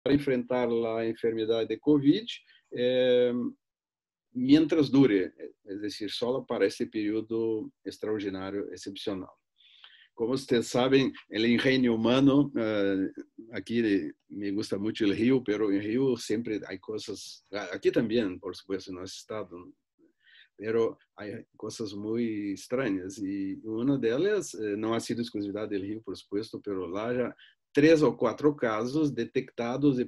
para enfrentar a enfermidade de COVID, mientras dure, es decir, solo para este período extraordinario, excepcional. Como ustedes saben, el ingenio humano, aquí me gusta mucho el Río, pero en Río siempre hay cosas, aquí también, por supuesto, en nuestro estado, pero hay cosas muy extrañas y una de ellas no ha sido exclusividad del Río, por supuesto, pero lá ya 3 ou 4 casos detectados de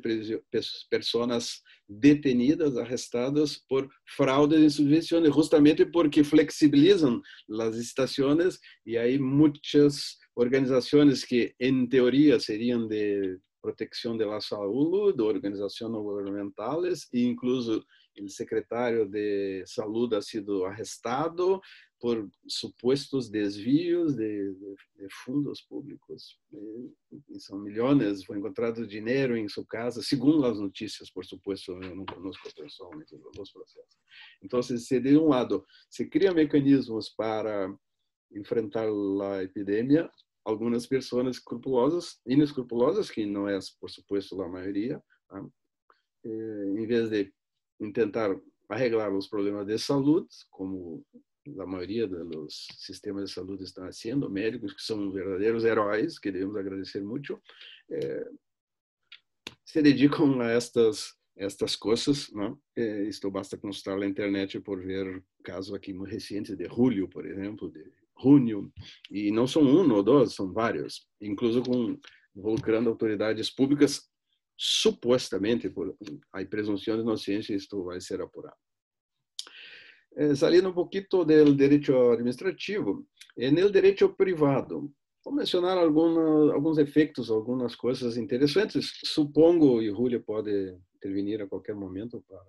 pessoas detenidas, arrestadas por fraude em subvenções, justamente porque flexibilizam as estações e aí muitas organizações que, em teoria, seriam de proteção da saúde, organizações não governamentais, e incluso o secretário de saúde ha sido arrestado por supuestos desvios de fundos públicos. E são milhões, foi encontrado dinheiro em sua casa, segundo as notícias, por supuesto, eu não conosco pessoalmente os processos. Então, se de um lado se cria mecanismos para enfrentar a epidemia, algumas pessoas inescrupulosas, que não é, por supuesto, a maioria, tá? Em vez de tentar arreglar os problemas de saúde, como a maioria dos sistemas de saúde estão fazendo, médicos que são verdadeiros heróis, que devemos agradecer muito, se dedicam a estas coisas, não? Isto basta consultar na internet por ver casos aqui muito recentes de julho, por exemplo, de junho, e não são um ou dois, são vários, incluso involucrando autoridades públicas, supostamente, há presunção de inocência, isto vai ser apurado. Saliendo un poquito del derecho administrativo, en el derecho privado, vou mencionar alguns efeitos, algumas coisas interessantes. Supongo, e Júlia pode intervenir a qualquer momento para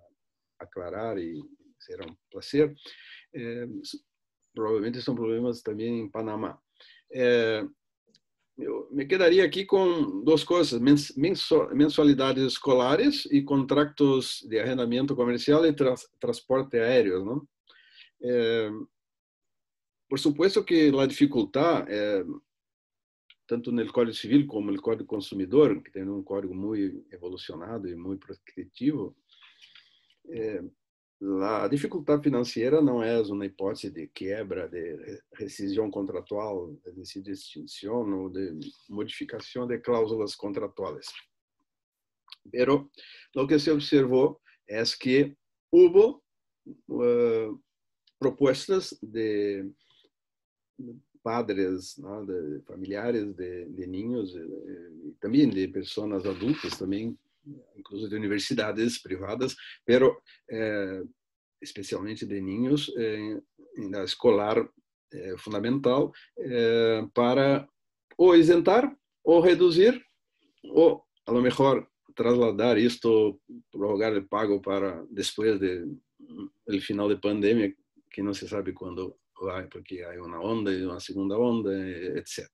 aclarar, e será um prazer. Provavelmente são problemas também em Panamá. Eu me quedaria aqui com duas coisas: mensalidades escolares e contratos de arrendamento comercial e transporte aéreo, não? Por supuesto que a dificuldade, tanto no Código Civil como no Código Consumidor, que tem um código muito evolucionado e muito prescritivo, a dificuldade financeira não é uma hipótese de quebra, de rescisão contratual, de extinção ou de modificação de cláusulas contratuais. Pero lo que se observou é que houve propuestas de padres, ¿no? De familiares de niños, também de pessoas adultas, também, incluso de universidades privadas, pero especialmente de niños na escolar fundamental, para ou isentar, ou reduzir, ou a lo mejor trasladar isto, prorrogar o pago para depois do final da pandemia, que não se sabe quando vai, porque há uma onda e uma segunda onda, etc.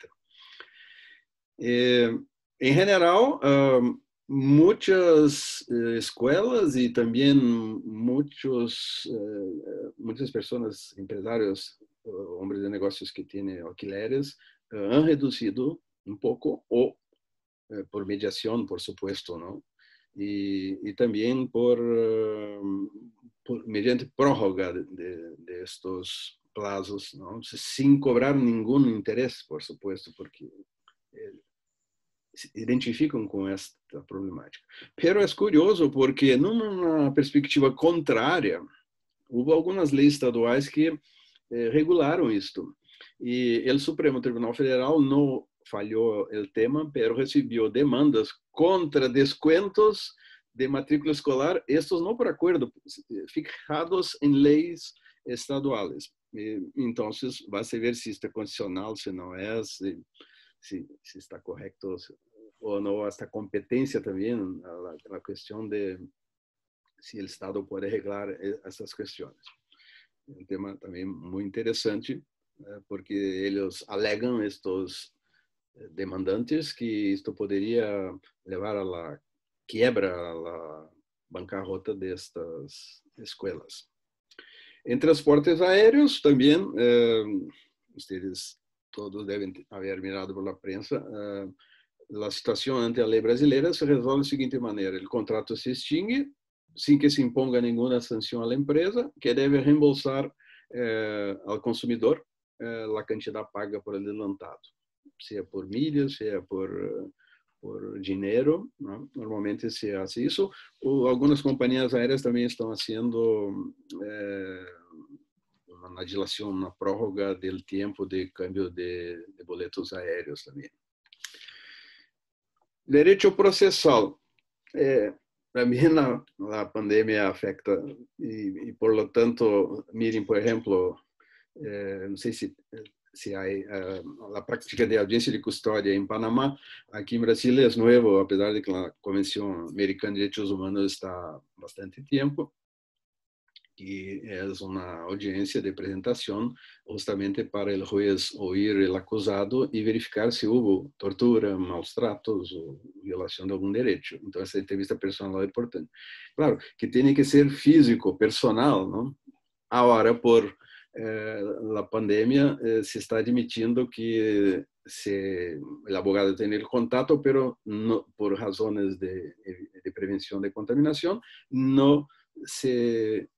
Em geral, muitas escolas e também muitas pessoas, empresários, homens de negócios que têm alquileres, han reduzido um pouco, ou por mediação, por supuesto, não? E também mediante prórroga de estos plazos, não? Sem cobrar nenhum interesse, por supuesto, porque se identificam com esta problemática. Pero é curioso porque, numa perspectiva contrária, houve algumas leis estaduais que regularam isto. E o Supremo Tribunal Federal não falhou o tema, pero recebeu demandas contra descuentos de matrícula escolar, estes não por acordo, fijados em leis estaduais. Então, vai se ver se isto é condicional, se não é, se está correto ou não, esta competência também, a questão de se o Estado pode regular essas questões. Um tema também muito interessante, porque eles alegam, estes demandantes, que isto poderia levar à quebra, à bancarrota destas escolas. Em transportes aéreos, também, vocês todos devem haver mirado pela prensa, a situação ante a lei brasileira se resolve da seguinte maneira: o contrato se extingue sem que se imponga nenhuma sanção à empresa, que deve reembolsar ao consumidor a quantidade paga por adelantado, seja por milhas, seja por dinheiro, ¿no? Normalmente se hace isso. Algumas companhias aéreas também estão fazendo uma dilação, uma prórroga do tempo de câmbio de boletos aéreos também. Direito processal. Também a pandemia afeta e por lo tanto, miren, por exemplo, não sei se há a prática de audiência de custódia em Panamá. Aqui em Brasil é novo, apesar de que a Convenção Americana de Direitos Humanos está há bastante tempo. E é uma audiência de apresentação justamente para o juiz ouvir o acusado e verificar se houve tortura, maus tratos ou violação de algum direito. Então, essa entrevista personal é importante. Claro, que tem que ser físico, personal, não? Agora, por a pandemia, se está admitindo que o advogado tem o contato, pero no, por razões de prevenção de contaminação, não se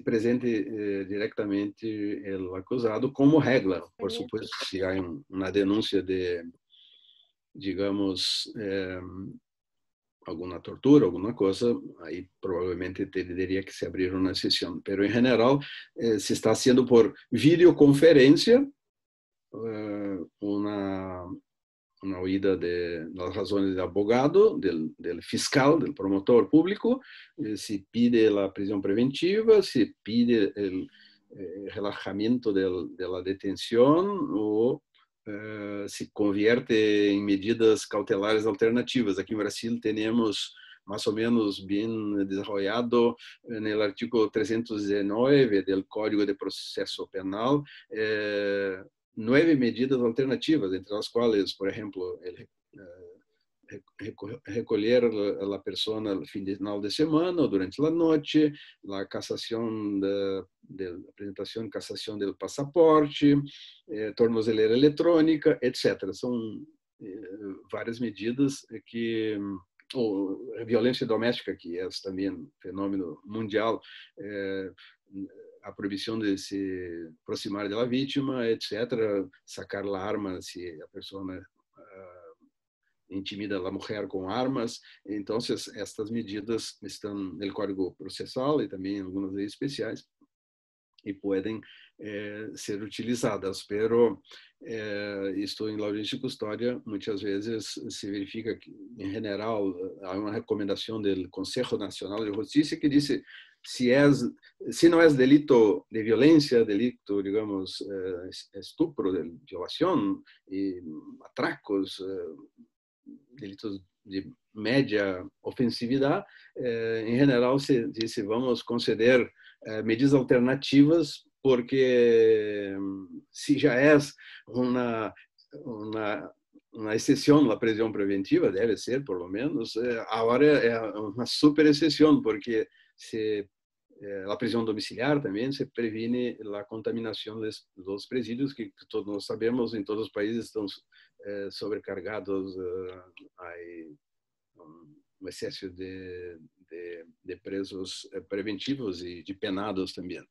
presente diretamente o acusado como regra. Por supuesto, se há uma denúncia de, digamos, alguma tortura, alguma coisa, aí provavelmente teria que se abrir uma sessão. Mas, em geral, se está sendo por videoconferência uma oída das razões do advogado, do fiscal, do promotor público, se pide a prisão preventiva, se pide o relaxamento da detenção ou se convierte em medidas cautelares alternativas. Aqui no Brasil temos mais ou menos bem desenvolvido no artigo 319 do Código de Processo Penal 9 medidas alternativas, entre as quais, por exemplo, recolher a pessoa no final de semana ou durante a noite, a cassação da apresentação e cassação do passaporte, tornozeleira eletrônica, etc. São várias medidas que ou violência doméstica, que é também um fenômeno mundial, a proibição de se aproximar da vítima, etc., sacar a arma se a pessoa intimida a mulher com armas. Então, estas medidas estão no Código Processal e também em algumas leis especiais e podem ser utilizadas. Pero isto em audiência de custódia muitas vezes se verifica que, em geral, há uma recomendação do Conselho Nacional de Justiça que diz se não é delito de violência, delito, digamos, estupro, de violação e atracos, delitos de média ofensividade, em geral se diz vamos conceder medidas alternativas porque se já é uma exceção na prisão preventiva, deve ser, por lo menos, agora é uma super exceção, porque a prisão domiciliar também se previne a contaminação dos presídios, que todos nós sabemos, em todos os países estão sobrecargados, há um excesso de presos preventivos e de penados também.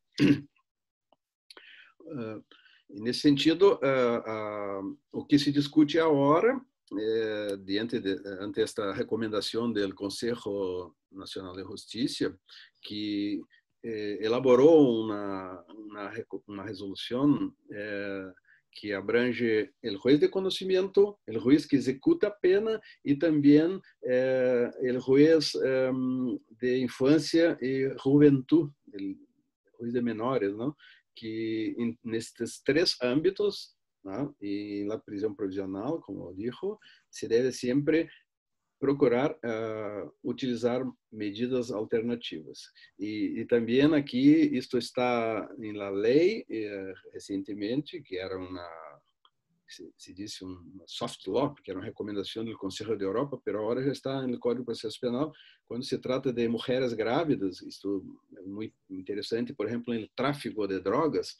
Nesse sentido, o que se discute agora, ante esta recomendação do Conselho Nacional de Justiça, que elaborou uma resolução que abrange o juiz de conhecimento, o juiz que executa a pena e também o juiz de infância e juventude, o juiz de menores, não? Que nestes 3 âmbitos, ¿no? E na prisão provisional, como dijo, se deve sempre procurar utilizar medidas alternativas. E também aqui, isto está na lei, recentemente, que era se disse soft law, que era uma recomendação do Conselho da Europa, mas agora já está no Código de Processo Penal, quando se trata de mulheres grávidas. Isto é muito interessante, por exemplo, no tráfico de drogas,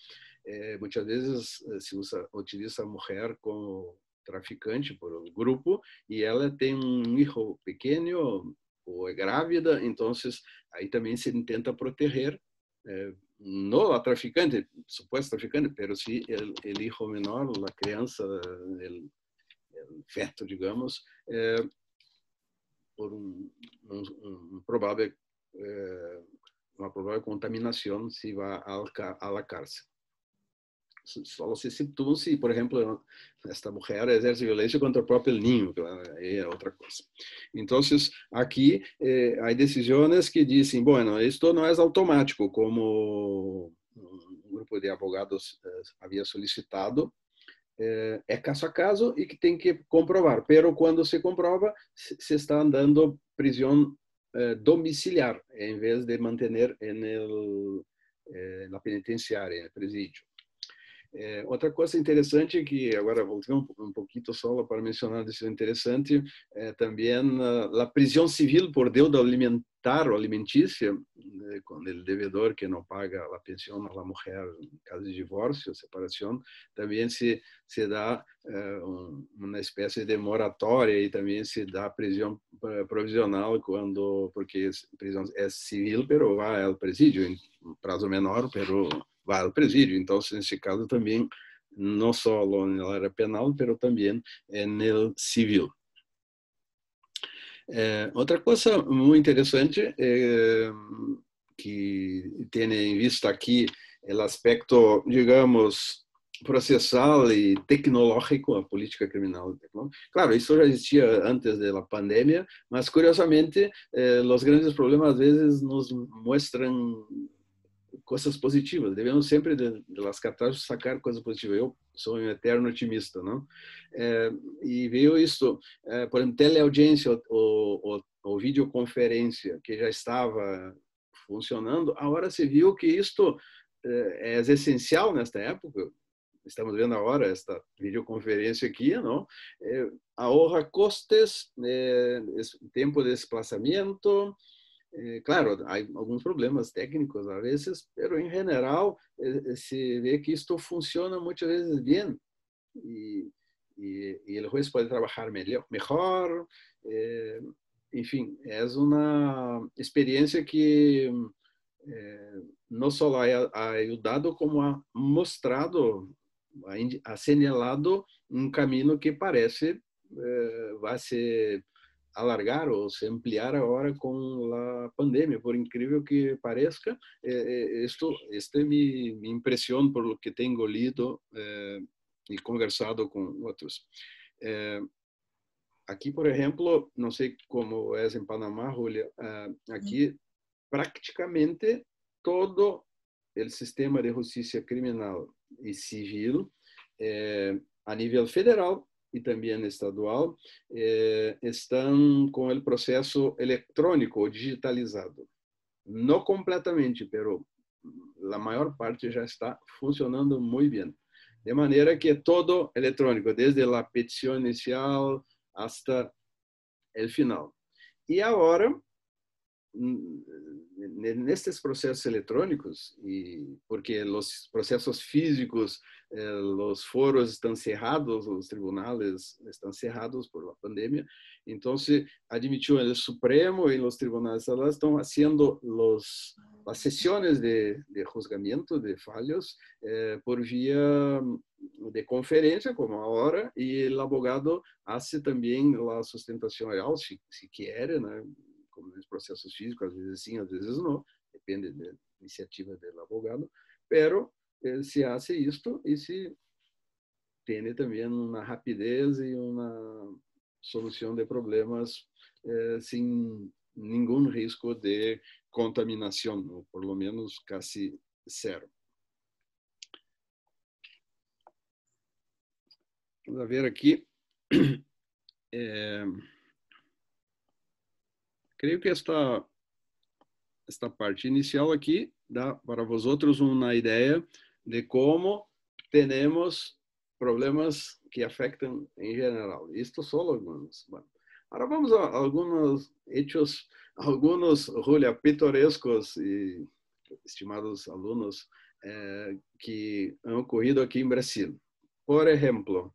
muitas vezes se utiliza a mulher como traficante, por um grupo, e ela tem um filho pequeno ou é grávida, então aí também se tenta proteger, não a traficante, suposto traficante, mas sim o filho menor, a criança, o feto, digamos, por um provável uma provável contaminação se vai à la cárcel. Só se situam se, por exemplo, esta mulher exerce violência contra o próprio ninho, aí é outra coisa. Então, aqui há decisões que dizem, bueno, isto não é automático, como um grupo de advogados havia solicitado, é caso a caso e que tem que comprovar. Pero quando se comprova, se está dando prisão domiciliar, em vez de manter na penitenciária, no presídio. Outra coisa interessante que agora voltei um pouquinho só para mencionar isso interessante também a prisão civil por deuda alimentar ou alimentícia quando o devedor que não paga a pensão à mulher em caso de divórcio, separação, também se dá uma espécie de moratória e também se dá prisão provisional quando porque prisão é civil, pero vai ao presídio em prazo menor, pero vai ao presídio. Então, nesse caso também, não só na área penal, mas também no civil. Outra coisa muito interessante que tem em vista aqui o aspecto, digamos, processal e tecnológico, a política criminal. Claro, isso já existia antes da pandemia, mas curiosamente, os grandes problemas às vezes nos mostram coisas positivas. Devemos sempre de las catástrofes sacar coisas positivas. Eu sou um eterno otimista, não? E veio isso, por exemplo, teleaudiência ou videoconferência, que já estava funcionando. Agora se viu que isto é essencial nesta época. Estamos vendo agora esta videoconferência aqui, não? Ahorra custos, tempo de desplazamento. Claro, há alguns problemas técnicos a vezes, mas em geral se vê que isto funciona muitas vezes bem e o juez pode trabalhar melhor. Enfim, é uma experiência que não só ha ajudado, como ha mostrado, ha assinalado um caminho que parece vai ser alargar ou se ampliar agora com a pandemia, por incrível que pareça. Esta é minha impressão por lo que tenho lido e conversado com outros. Aqui, por exemplo, não sei como é em Panamá, Julia, aqui praticamente todo o sistema de justiça criminal e civil a nível federal e também estadual, estão com o processo eletrônico ou digitalizado. Não completamente, pero a maior parte já está funcionando muito bem. De maneira que é todo eletrônico, desde a petição inicial até o final. E agora, nestes processos eletrônicos, e porque os processos físicos, os foros estão cerrados, os tribunais estão cerrados por a pandemia, então se admitiu o Supremo e os tribunais estão fazendo as sessões de juzgamento de falhos por via de conferência, como agora, e o advogado faz também a sustentação oral, se quer, né? Como nos processos físicos, às vezes sim, às vezes não, depende da iniciativa do advogado, pero se hace isto e se tem também uma rapidez e uma solução de problemas sem nenhum risco de contaminação, ou por lo menos quase zero. Vamos ver aqui. Creio que esta parte inicial aqui dá para vosotros uma ideia de como temos problemas que afetam em geral. Isto só alguns. Bueno, agora vamos a alguns hechos, alguns, Julia, pitorescos e estimados alunos que han ocorrido aqui em Brasil. Por exemplo,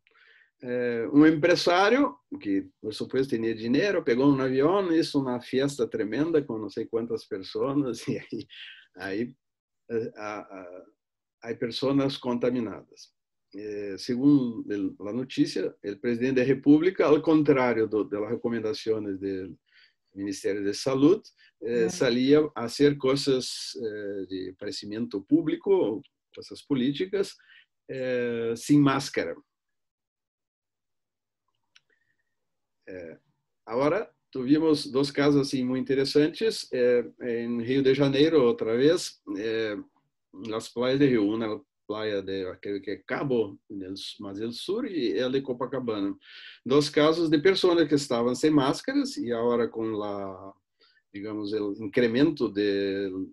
um empresário, que por supuesto tinha dinheiro, pegou um avião, hizo uma festa tremenda com não sei quantas pessoas, e aí há pessoas contaminadas. Segundo a notícia, o presidente da República, ao contrário das recomendações do Ministério de Saúde, salia a fazer coisas de parecimento público, coisas políticas, sem máscara. Agora, tivemos dois casos assim muito interessantes. Em Rio de Janeiro, outra vez, nas praias de Rio, uma praia de aquele que é Cabo, mais do sul, e a de Copacabana. Dois casos de pessoas que estavam sem máscaras e agora com digamos, o incremento do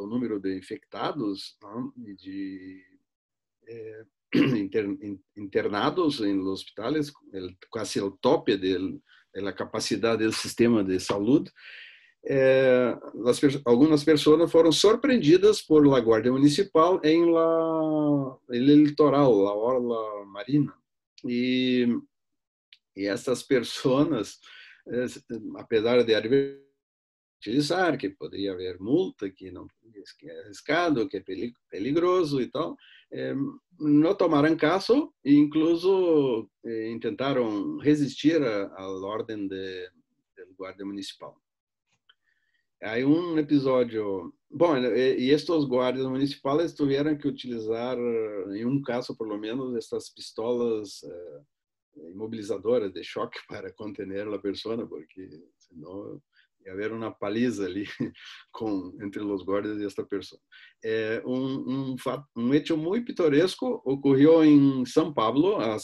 número de infectados, não? E de internados em hospitais, quase o tope da capacidade do sistema de saúde. Algumas pessoas foram surpreendidas por la Guardia Municipal em el litoral, la orla marina. E essas pessoas, apesar de utilizar, que poderia haver multa, que não que é arriscado, que é peligroso e tal, não tomaram caso e incluso tentaram resistir à ordem do guarda municipal. Há episódio, bom, e estes guardas municipais tiveram que utilizar, em um caso pelo menos, estas pistolas imobilizadoras de choque para contener a pessoa, porque senão ia haver uma paliza ali entre os guardas e esta pessoa. Um hecho muito pitoresco ocorreu em São Paulo há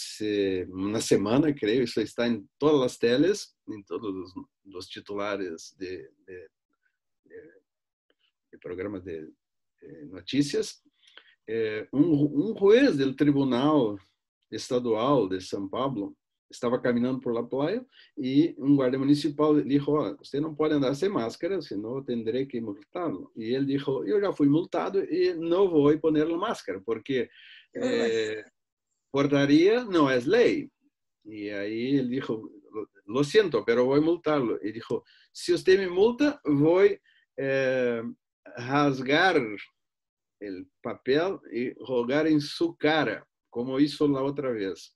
uma semana, creio. Isso está em todas as teles, em todos os titulares de programas de notícias. Um juiz do Tribunal Estadual de São Paulo estava caminhando por la playa e um guarda municipal disse: você não pode andar sem máscara, senão eu terei que multá-lo. E ele disse: eu já fui multado e não vou poner a máscara, porque portaria não é lei. E aí ele disse: lo siento, pero vou multá-lo. E disse: se você me multa, vou rasgar o papel e jogar em sua cara, como hizo a outra vez.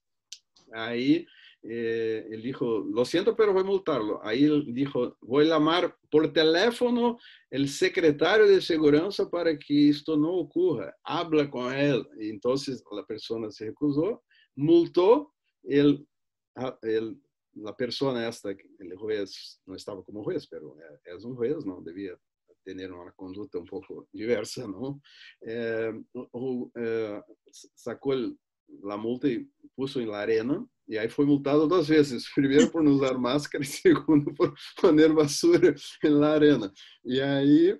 Aí ele disse: lo siento, pero voy a multarlo. Aí ele disse: vou chamar por teléfono o secretário de segurança para que isto não ocorra. Habla com ele. Então, a pessoa se recusou, multou. A pessoa esta, o juez, não estava como juez, mas é um juez, não devia ter uma conduta um pouco diversa, não? Sacou a multa e pôs em la arena, e aí foi multado 2 vezes. Primeiro por não usar máscara e segundo por poner basura na arena. E aí,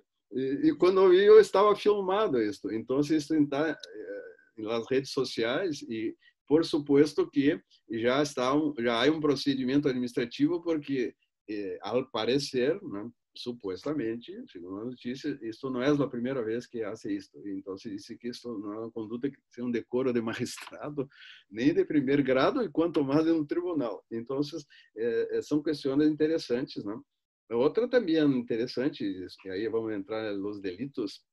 quando eu estava filmado isso. Então, isso está nas redes sociais e, por suposto que já há um procedimento administrativo porque, ao parecer, né, supuestamente, segundo a notícia, isto não é a primeira vez que hace isto. Então, se diz que isto não é uma conduta que tem um decoro de magistrado, nem de primeiro grado, e quanto mais em um tribunal. Então, são questões interessantes, né? Outra também interessante, e aí vamos entrar nos delitos,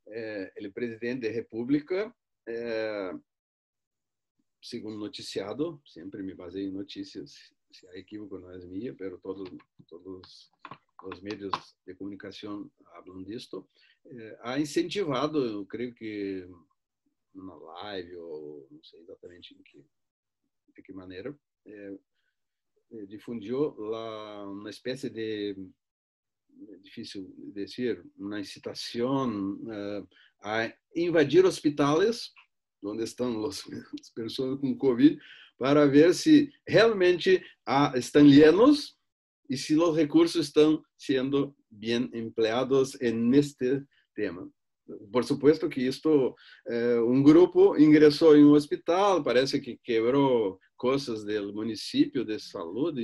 o presidente da República, segundo noticiado, sempre me baseio em notícias, se há equívoco não é minha, mas todos os meios de comunicação falam disto, ha incentivado, eu creio que numa live, ou não sei exatamente de que maneira, difundiu uma espécie de, difícil dizer, uma incitação a invadir hospitais onde estão as pessoas com Covid, para ver se realmente estão llenos e se os recursos estão sendo bem empleados neste tema. Por supuesto que isto, um grupo ingressou em um hospital, parece que quebrou coisas do município de saúde,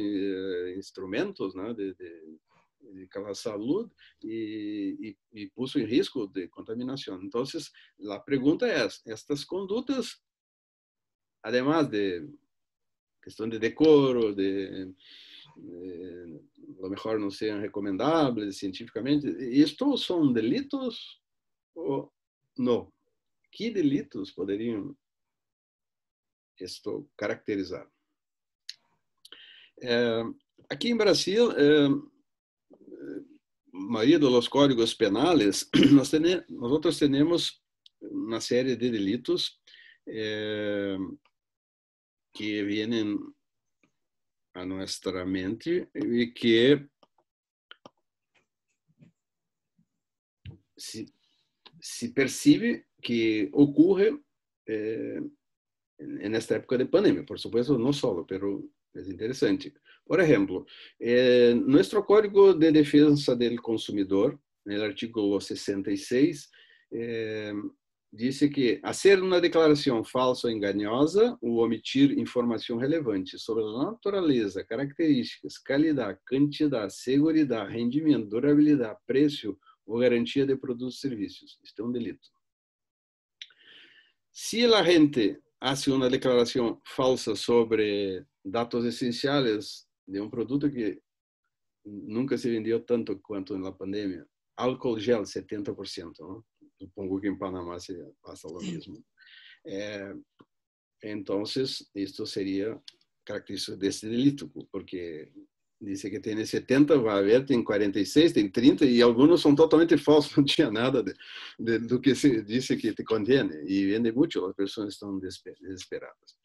instrumentos, né, de saúde e puso em risco de contaminação. Então, a pergunta é: estas condutas además de cuestión de decoro, lo mejor no sean recomendables cientificamente. ¿Estos son delitos o no? ¿Qué delitos podrían esto caracterizar? Aqui em Brasil, a maioria dos códigos penais, nós temos uma série de delitos que vêm a nossa mente e que se percebe que ocorre nesta época de pandemia. Por supuesto, não só, pero é interessante. Por exemplo, nosso Código de Defesa do Consumidor, no artigo 66, diz que fazer uma declaração falsa ou enganosa ou omitir informação relevante sobre a natureza, características, qualidade, quantidade, segurança, rendimento, durabilidade, preço ou garantia de produtos e serviços. Isto é um delito. Se a gente hace uma declaração falsa sobre dados essenciais de um produto que nunca se vendeu tanto quanto na pandemia, álcool gel 70%, ¿no? Supongo que em Panamá se passa o mesmo. Então, isto seria característico desse delito, porque diz que tem 70, vai haver, tem 46, tem 30, e alguns são totalmente falsos, não tinha nada do que se disse que te contém, e vende muito, as pessoas estão desesperadas.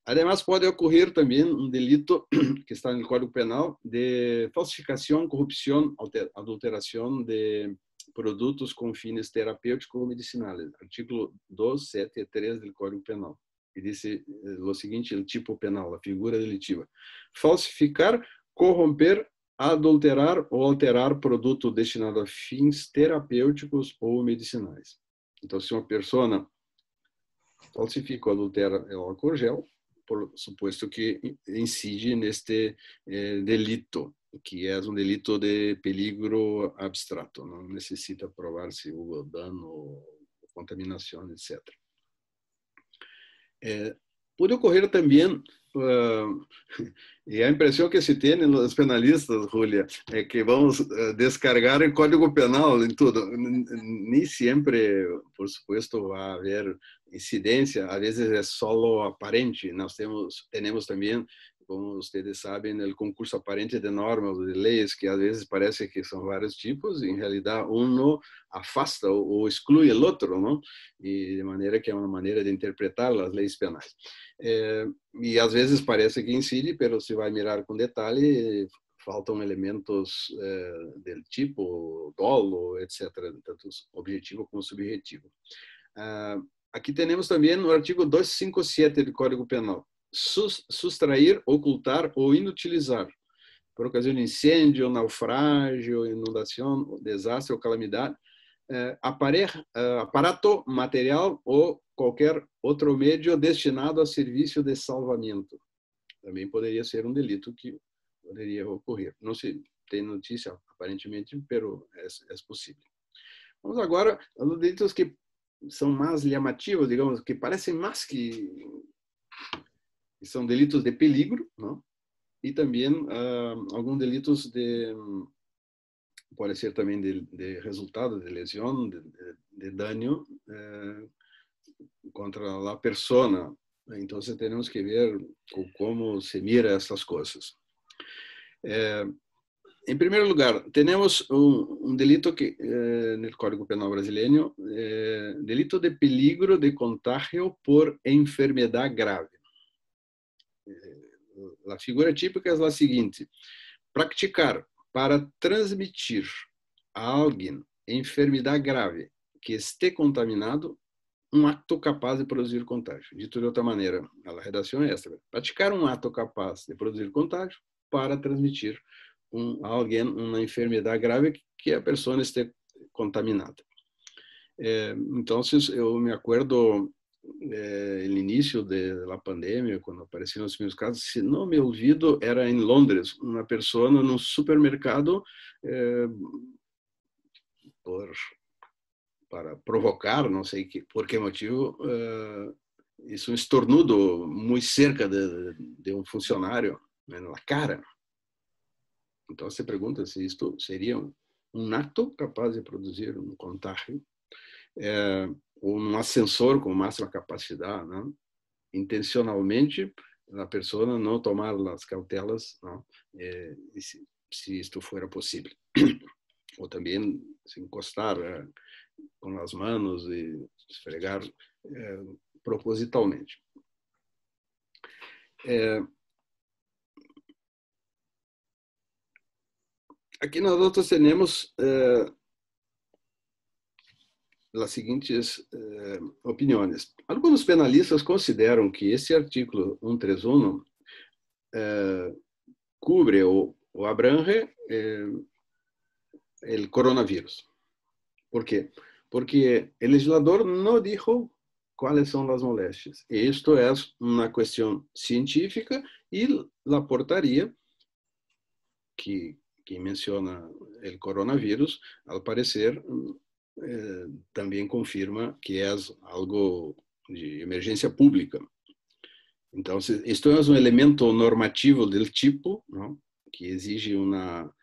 Además, pode ocorrer também um delito que está no Código Penal de falsificação, corrupção, adulteração de produtos com fins terapêuticos ou medicinais. Artigo 2, 7 e 3 do Código Penal. E diz o seguinte, o tipo penal, a figura delitiva. Falsificar, corromper, adulterar ou alterar produto destinado a fins terapêuticos ou medicinais. Então, se uma pessoa falsifica ou adultera o álcool gel, por supuesto que incide neste delito, que é um delito de peligro abstrato, não necessita provar se houve dano, contaminação, etc. Pode ocorrer também, e a impressão que se tem nos penalistas, Júlia, é que vamos descargar o Código Penal em tudo. Nem sempre, por supuesto, vai haver incidência, às vezes é só aparente. Nós temos também, como vocês sabem, o concurso aparente de normas, de leis, que às vezes parece que são vários tipos, e em realidade um afasta ou exclui o outro, não? E de maneira que é uma maneira de interpretar as leis penais. E às vezes parece que incide, mas se vai mirar com detalhe, faltam elementos do tipo, dolo, etc., tanto objetivo como subjetivo. Aqui temos também no artigo 257 do Código Penal, sustrair, ocultar ou inutilizar, por ocasião de incêndio, naufrágio, inundação, desastre ou calamidade, aparato, material ou qualquer outro meio destinado a serviço de salvamento. Também poderia ser um delito que poderia ocorrer. Não se tem notícia, aparentemente, mas é possível. Vamos agora aos delitos que são mais chamativos, digamos, que parecem mais que são delitos de peligro, não? E também alguns delitos pode ser também de resultado, de lesão, de dano contra a pessoa. Então, temos que ver como se mira essas coisas. Em primeiro lugar, temos um delito que, no Código Penal brasileiro, delito de peligro de contágio por enfermidade grave. A figura típica é a seguinte: praticar para transmitir a alguém enfermidade grave que esteja contaminado um ato capaz de produzir contágio. Dito de outra maneira, a redação é esta: praticar um ato capaz de produzir contágio para transmitir a alguém uma enfermidade grave que a pessoa esteja contaminada. Então, eu me acordo no início da pandemia, quando apareceram os meus casos, se não me olvido, era em Londres, uma pessoa no supermercado, para provocar, não sei por que motivo, Isso um estornudo muito cerca de um funcionário, né, na cara. Então, você pergunta se isto seria um ato capaz de produzir um contágio, ou um ascensor com máxima capacidade, né? Intencionalmente, a pessoa não tomar as cautelas, não? Se isto for possível. Ou também se encostar com as mãos e esfregar propositalmente. Aqui nós outros temos as seguintes opiniões. Alguns penalistas consideram que esse artículo 131 cubre ou abrange o coronavírus. ¿Por quê? Porque o legislador não dijo quais são as moléstias. Isto é uma questão científica e a portaria que menciona o coronavírus, ao parecer, também confirma que é algo de emergência pública. Então, isto é um elemento normativo do tipo, não? Que exige uma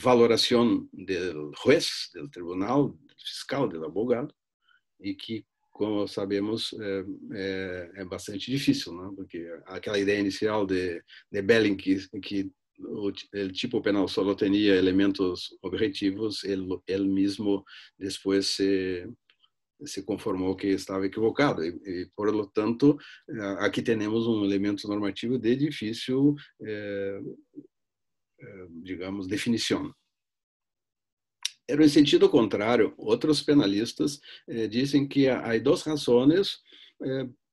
valoração do juez, do tribunal, do fiscal, do advogado, e que, como sabemos, é bastante difícil, não? Porque aquela ideia inicial de Belling que o tipo penal só tinha elementos objetivos, ele mesmo depois se conformou que estava equivocado e por lo tanto, aqui temos um elemento normativo de difícil, digamos, definição. Pero em sentido contrário, outros penalistas dizem que há duas razões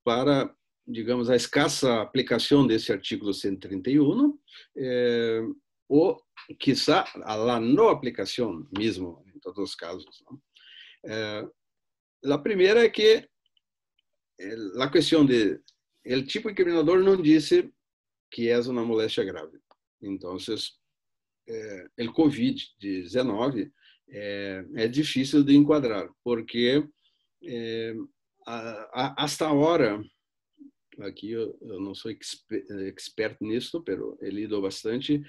para, digamos, a escassa aplicação desse artigo 131, ou, quizá, a não aplicação mesmo, em todos os casos. A primeira é que a questão de o tipo incriminador não disse que é uma moléstia grave. Então, o COVID-19 é difícil de enquadrar, porque hasta agora, aqui eu não sou experto nisso, mas he lido bastante,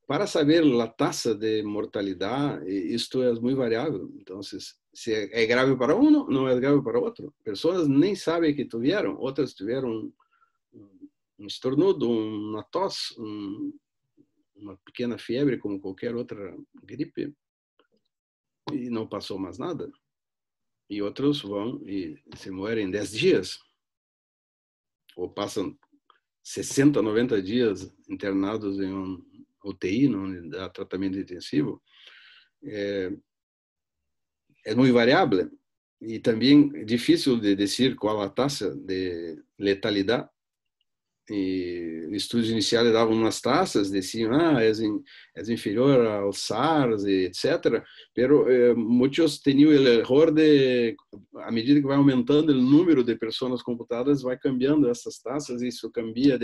para saber a taxa de mortalidade, isto é muito variável. Então, se é grave para um, não é grave para outro. Pessoas nem sabem que tiveram, outras tiveram um estornudo, uma tosse, uma pequena febre, como qualquer outra gripe, e não passou mais nada. E outros vão e se morrem em 10 dias, ou passam 60, 90 dias internados em um UTI, onde dá tratamento intensivo. É muito variável e também é difícil de dizer qual a taxa de letalidade. E estudos iniciais davam umas taxas, diziam, é inferior ao SARS, etc. Pero muitos tinham o erro de, à medida que vai aumentando o número de pessoas computadas, vai cambiando essas taxas, e isso cambia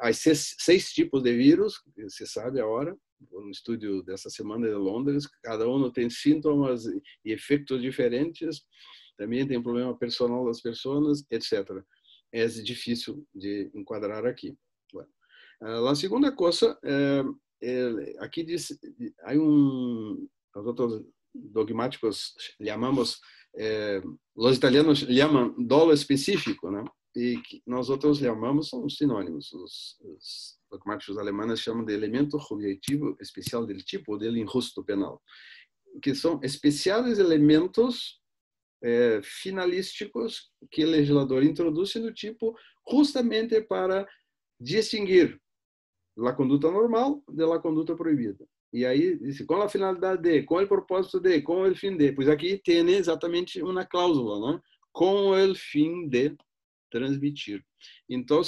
há seis tipos de vírus, que se sabe agora, um estudo dessa semana de Londres, cada um tem sintomas e efeitos diferentes, também tem problema personal das pessoas, etc. É difícil de enquadrar aqui. Bueno, a segunda coisa, aqui diz, há nós outros dogmáticos chamamos, os italianos chamam dolo específico, né? E que nós outros chamamos, são sinônimos. Os dogmáticos alemães chamam de elemento objetivo especial do tipo, ou del injusto penal, que são especiais elementos finalísticos que o legislador introduz no tipo, justamente para distinguir a conduta normal da conduta proibida. E aí, com a finalidade de, com o propósito de, com o fim de. Pois aqui tem exatamente uma cláusula, né? Com o fim de transmitir. Então,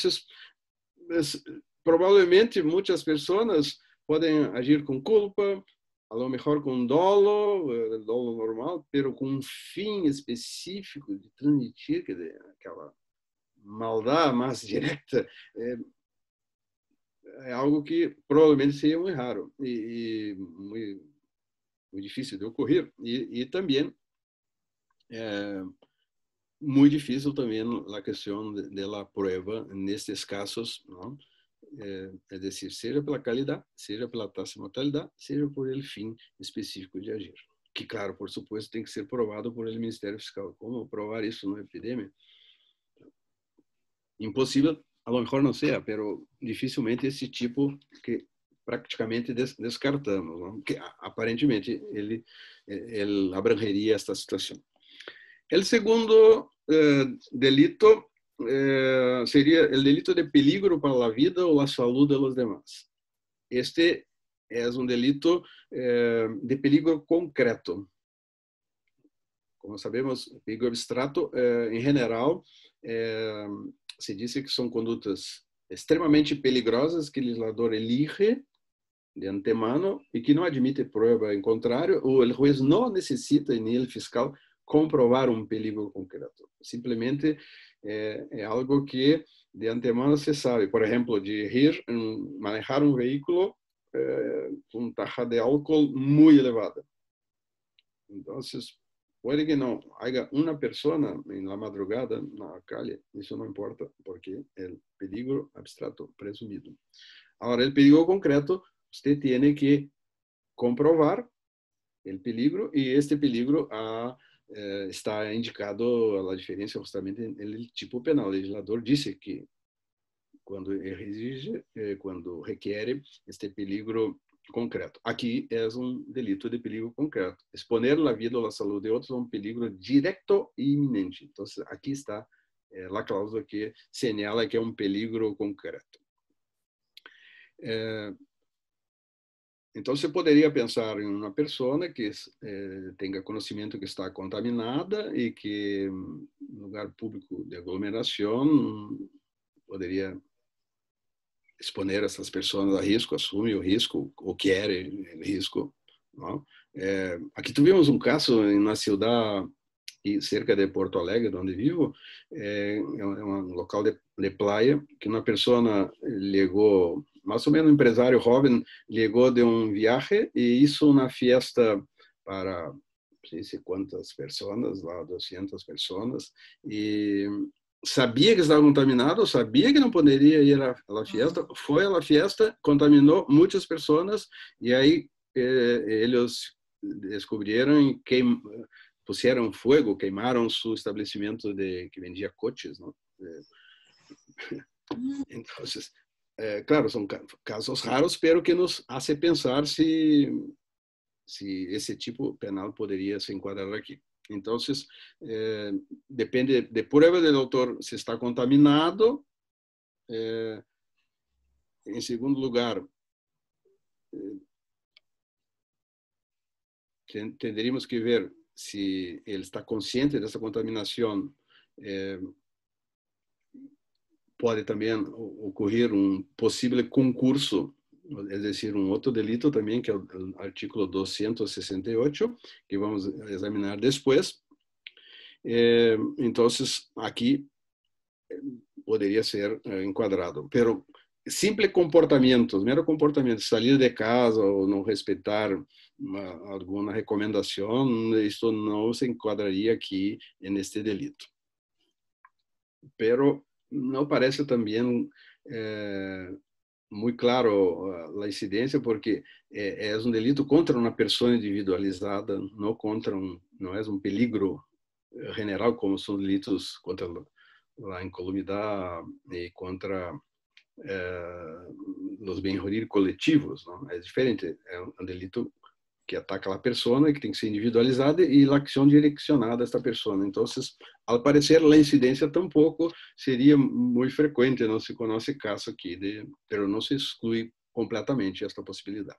provavelmente, muitas pessoas podem agir com culpa, a lo mejor com dolo normal, pero com um fim específico de transmitir, quer dizer, aquela maldade mais direta, é algo que provavelmente seria muito raro e muito, muito difícil de ocorrer. E também muy difícil también la cuestión de la prueba en estos casos, ¿no? Es decir, seja pela calidad, seja pela taxa de mortalidade, seja por el fim específico de agir. Que, claro, por supuesto, tem que ser provado por el Ministério Fiscal. Como provar isso numa epidemia? Impossível, a lo mejor não seja, pero dificilmente esse tipo que praticamente descartamos, ¿no? Que aparentemente ele abrangeria esta situação. O segundo delito seria o delito de peligro para a vida ou a saúde de los demás. Este é um delito de peligro concreto. Como sabemos, peligro abstrato, em geral, se diz que são condutas extremamente peligrosas que o legislador elige de antemano e que não admite prova em contrário, ou o juiz não necessita, nem o fiscal, comprovar um perigo concreto. Simplesmente é algo que de antemano se sabe. Por exemplo, de manejar um veículo com taxa de álcool muito elevada. Então, pode que não haja uma pessoa na madrugada na calle, isso não importa, porque é o perigo abstrato presumido. Agora, o perigo concreto, você tem que comprovar o peligro, e este peligro está indicado a diferença justamente no tipo penal. O legislador disse que quando exige, quando requer este peligro concreto. Aqui é um delito de perigo concreto. Exponer a vida ou a saúde de outros a um peligro direto e iminente. Então, aqui está a cláusula que señala que é um peligro concreto. Então, você poderia pensar em uma pessoa que tenha conhecimento que está contaminada e que, em lugar público de aglomeração, poderia exponer essas pessoas a risco, assume o risco, ou quer o risco. Não? Aqui tivemos um caso na cidade cerca de Porto Alegre, onde vivo, é um local de praia, que uma pessoa chegou, mais ou menos um empresário jovem, chegou de um viagem e hizo uma festa para não sei quantas pessoas, lá 200 pessoas, e sabia que estava contaminado, sabia que não poderia ir à festa, foi à festa, contaminou muitas pessoas, e aí eles descobriram e puseram fogo, queimaram seu estabelecimento que vendia coches, não? Então, claro, são casos raros, pero que nos hace pensar se esse tipo penal poderia se enquadrar aqui. Então, depende de prueba do autor se está contaminado. Em segundo lugar, teríamos que ver se ele está consciente dessa contaminação. Pode também ocorrer um possível concurso, é decir, um outro delito também, que é o artículo 268, que vamos examinar depois. Então, aqui poderia ser enquadrado. Pero simples comportamientos, mero comportamento, sair de casa ou não respeitar alguma recomendação, isso não se enquadraria aqui neste delito. Pero não parece também muito claro a incidência, porque é um delito contra uma pessoa individualizada, não contra não é um peligro general, como são delitos contra a incolumidade e contra os bens jurídicos coletivos, não? É diferente, é um delito que ataca a pessoa, que tem que ser individualizada, e a ação direcionada a esta pessoa. Então, ao parecer, a incidência tampouco seria muito frequente, não se conhece caso aqui, mas não se exclui completamente esta possibilidade.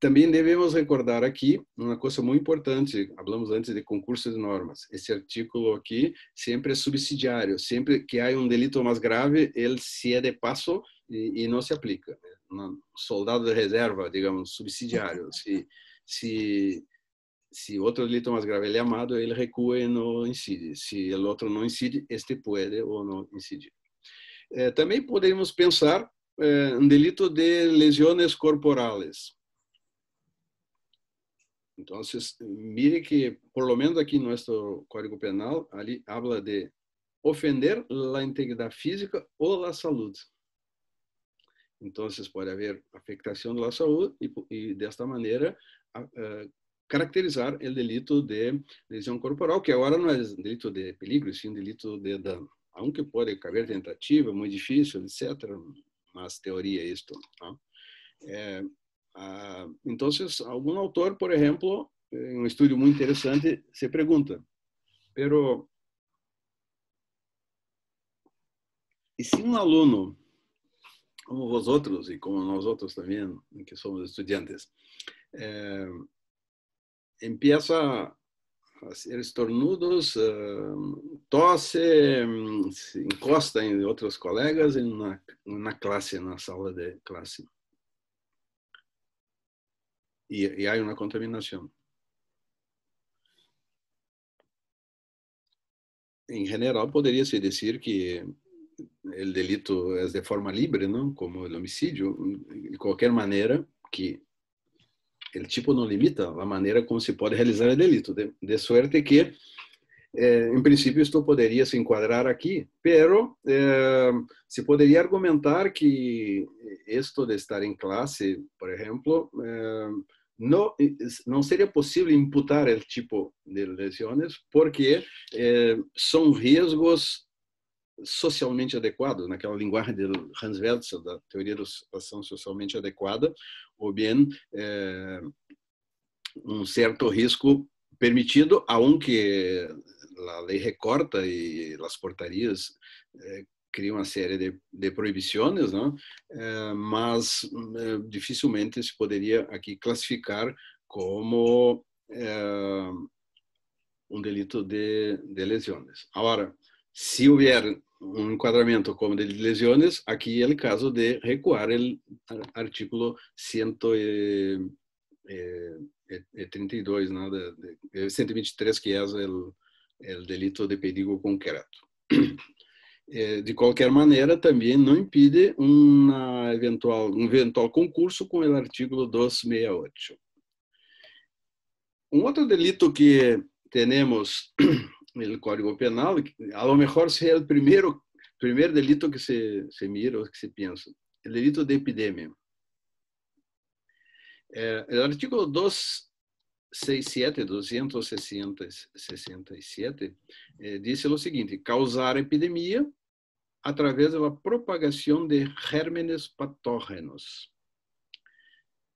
Também devemos recordar aqui uma coisa muito importante, falamos antes de concurso de normas, esse artículo aqui sempre é subsidiário, sempre que há um delito mais grave, ele se é de passo e não se aplica. Um soldado de reserva, digamos, subsidiário, se outro delito mais grave ele é amado, ele recua e não incide. Se o outro não incide, este pode ou não incidir. Também podemos pensar um delito de lesões corporais. Entonces, mire que, por lo menos aquí en nuestro Código Penal, ali habla de ofender la integridad física o la salud. Entonces, puede haber afectación de la salud y de esta manera caracterizar el delito de lesión corporal, que ahora no es delito de peligro, sino delito de dano. Aunque puede haber tentativa, muy difícil, etcétera, más teoría esto, ¿no? Entonces, algún autor, por ejemplo, en un estudio muy interesante, se pregunta, pero ¿y si un alumno, como vosotros y como nosotros también, que somos estudiantes, empieza a hacer estornudos, tose, se encosta en otros colegas en una clase, en una sala de clase, y hay una contaminación? En general, podría-se dizer que o delito é de forma livre, não? Como o homicídio, de qualquer maneira, que o tipo não limita a maneira como se pode realizar o delito, de suerte que, em princípio, isto poderia se enquadrar aqui, pero se poderia argumentar que isto de estar em classe, por exemplo, não seria possível imputar o tipo de lesões, porque são riscos socialmente adequado, naquela linguagem de Hans Welzer, da teoria da situação socialmente adequada, ou bem um certo risco permitido, aunque a lei recorta e as portarias criam uma série de proibições, não? Mas dificilmente se poderia aqui classificar como um delito de lesões. Agora, se houver um enquadramento como de lesões, aqui é o caso de recuar o artículo 132, né, 123, que é o delito de perigo concreto. De qualquer maneira, também não impide um eventual concurso com o artículo 268. Um outro delito que temos no Código Penal, a lo mejor seja o primeiro delito que se mira ou que se pensa, o delito de epidemia. O artículo 267 diz o seguinte: causar epidemia através da propagação de gérmenes patógenos.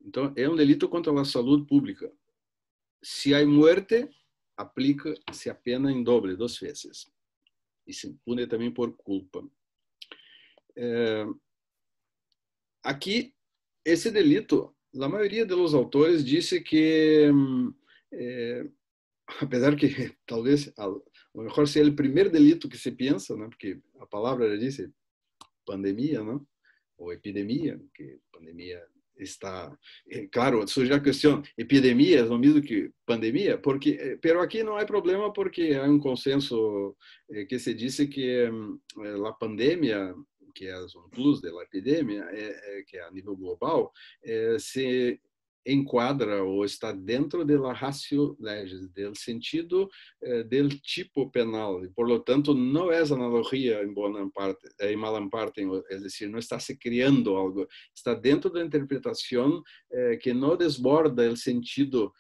Então, é um delito contra a saúde pública. Se há muerte, aplica-se a pena em doble, 2 vezes. E se pune também por culpa. Aqui, esse delito, a maioria dos autores disse que, apesar que talvez, a lo mejor seja o primeiro delito que se pensa, né? Porque a palavra diz pandemia, não? Ou epidemia, que pandemia está, claro, surge a questão, epidemia é o mesmo que pandemia, porque, pero aqui não há problema porque há um consenso que se disse que a pandemia, que é um plus da epidemia, que é a nível global, se enquadra ou está dentro da ratio legis, do sentido do tipo penal, e por lo tanto não é analogia em boa parte, em mala parte, é decir, não está se criando algo, está dentro da interpretação que não desborda o sentido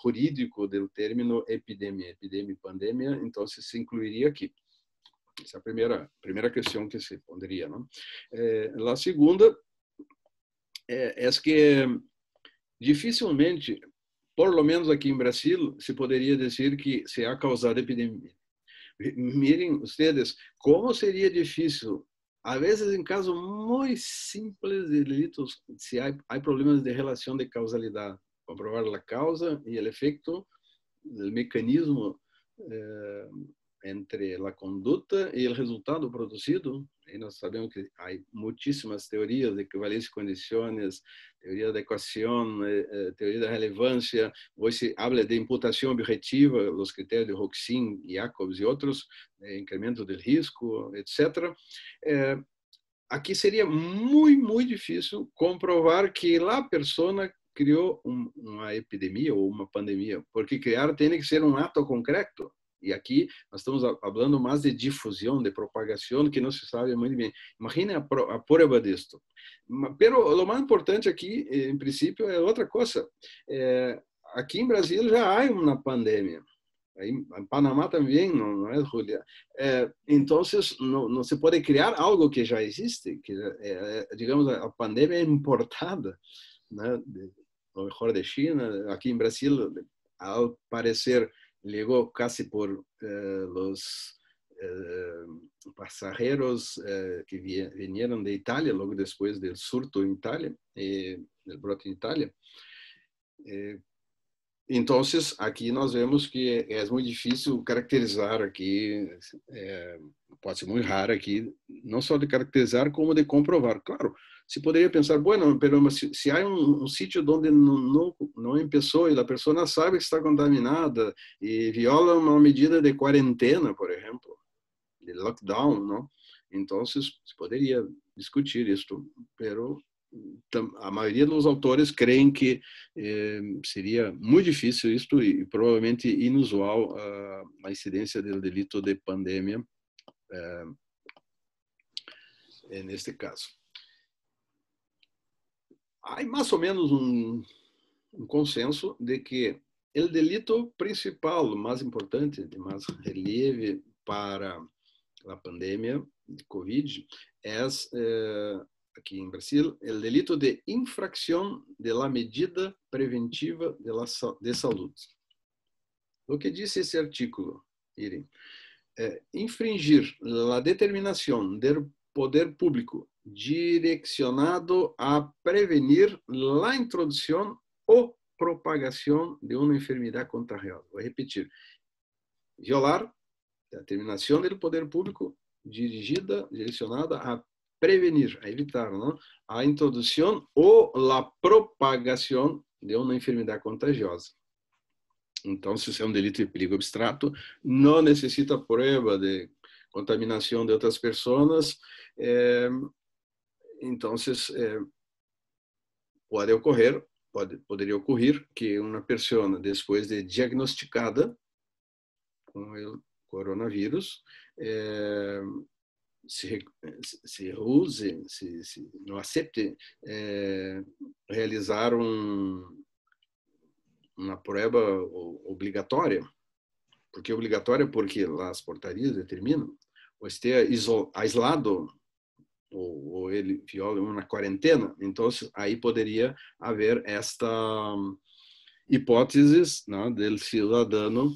jurídico do término epidemia e pandemia, então se incluiria aqui. Essa é a primeira questão que se poderia, não? A segunda é que dificilmente, por lo menos aqui em Brasil, se poderia dizer que se ha causado epidemia. Mirem vocês como seria difícil, às vezes em casos muito simples de delitos, se há problemas de relação de causalidade, comprovar a causa e o efeito, o mecanismo entre a conduta e o resultado produzido. E nós sabemos que há muitíssimas teorias de equivalência de condições, teoria da equação, teoria da relevância. Hoje se habla de imputação objetiva, os critérios de Hoxin, Jacobs e outros, incremento do risco, etc. Aqui seria muito, muito difícil comprovar que a pessoa criou uma epidemia ou uma pandemia, porque criar tem que ser um ato concreto. E aqui nós estamos falando mais de difusão, de propagação, que não se sabe muito bem. Imagine a prova disto. Pero o mais importante aqui, em princípio, é outra coisa. Aqui em Brasil já há uma pandemia. Aí, em Panamá também, não é, Julia? Então, não se pode criar algo que já existe, que, digamos, a pandemia é importada, né? Lo mejor de China. Aqui em Brasil, ao parecer, llegó casi por los pasajeros que vinieron de Italia, logo después del surto en Italia, del brote en Italia. Então, aqui nós vemos que é muito difícil caracterizar aqui, pode ser muito raro aqui, não só de caracterizar, como de comprovar. Claro, se poderia pensar, bueno, mas se há um sítio onde não começou e a pessoa sabe que está contaminada e viola uma medida de quarentena, por exemplo, de lockdown, não? Então, se poderia discutir isso, pero a maioria dos autores creem que seria muito difícil isto e provavelmente inusual a incidência do delito de pandemia neste caso. Há mais ou menos um consenso de que o delito principal, o mais importante, de mais relieve para a pandemia de Covid, é aqui em Brasil, o delito de infracción de la medida preventiva de salud. O que diz esse artículo, Irene? Infringir a determinação do poder público direcionado a prevenir a introdução ou propagação de uma enfermidade contagiosa. Vou repetir. Violar a determinação do poder público direcionada a prevenir, a evitar, não? A introdução ou a propagação de uma enfermidade contagiosa. Então, se é um delito de perigo abstrato, não necessita prova de contaminação de outras pessoas. Então, poderia ocorrer que uma pessoa, depois de diagnosticada com o coronavírus, se recuse, se não aceite realizar uma prova obrigatória. Por que obrigatória? Porque as portarias determinam, ou esteja aislado, ou ele viola uma quarentena. Então, aí poderia haver esta hipótese, né, do cidadão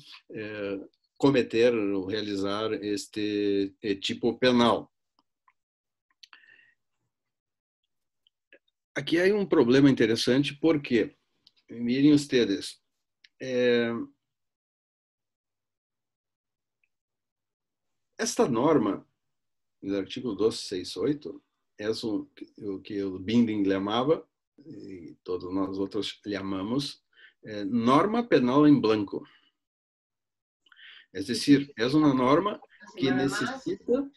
cometer ou realizar este tipo penal. Aqui há um problema interessante, porque, mirem ustedes, esta norma do artigo 268 é o que o Binding chamava, e todos nós outros chamamos, norma penal em branco. É decir, é uma norma que necessita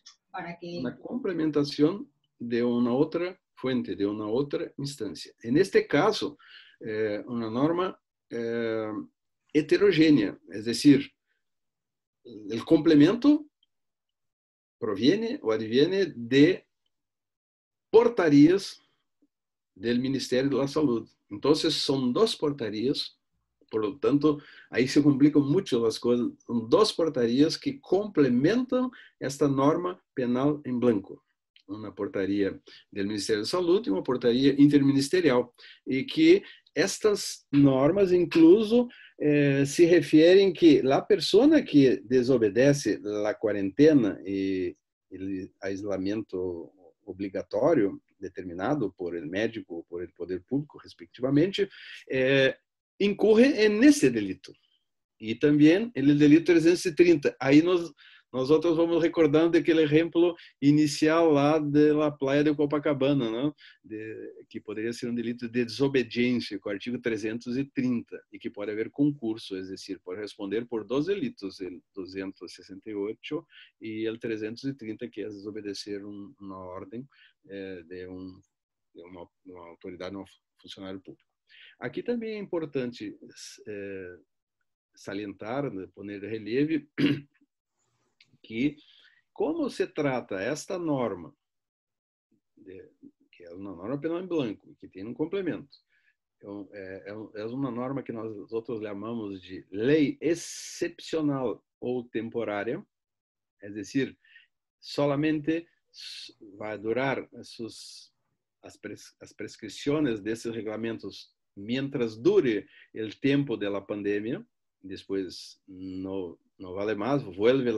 uma complementação de uma outra fuente, de uma outra instância. Neste caso, uma norma heterogênea, é decir, o complemento proviene ou adviene de portarias do Ministério da Saúde. Então, são duas portarias. Por lo tanto, aí se complicam muito as coisas. São duas portarias que complementam esta norma penal em branco. Uma portaria do Ministério da Saúde e uma portaria interministerial. E que estas normas, incluso, se referem que a pessoa que desobedece a quarentena e o isolamento obrigatório determinado por el médico ou por el poder público, respectivamente, incorre nesse delito. E também o delito 330. Aí nós outros vamos recordando daquele exemplo inicial lá da praia de Copacabana, não? Que poderia ser um delito de desobediência, com o artigo 330, e que pode haver concurso, é decir, pode responder por dois delitos, o 268 e o 330, que é desobedecer uma ordem de uma autoridade, um funcionário público. Aqui também é importante salientar, poner de relieve, que como se trata esta norma, que é uma norma penal em branco, que tem um complemento, é uma norma que nós outros chamamos de lei excepcional ou temporária, é decir, solamente vai durar as prescrições desses regulamentos mientras dure o tempo da pandemia, depois não vale mais, vuelve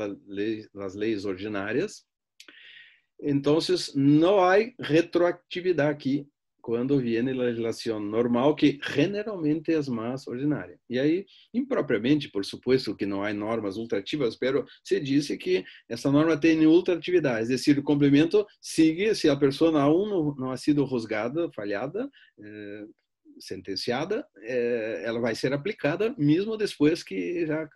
as leis ordinárias. Então, não há retroatividade aqui quando vem a legislação normal, que generalmente é mais ordinária. E aí, impropriamente, por supuesto que não há normas ultrativas, mas se diz que essa norma tem ultratividade, é decir, o complemento sigue se a pessoa aún não ha sido juzgada, falhada, sentenciada, ela vai ser aplicada mesmo depois que já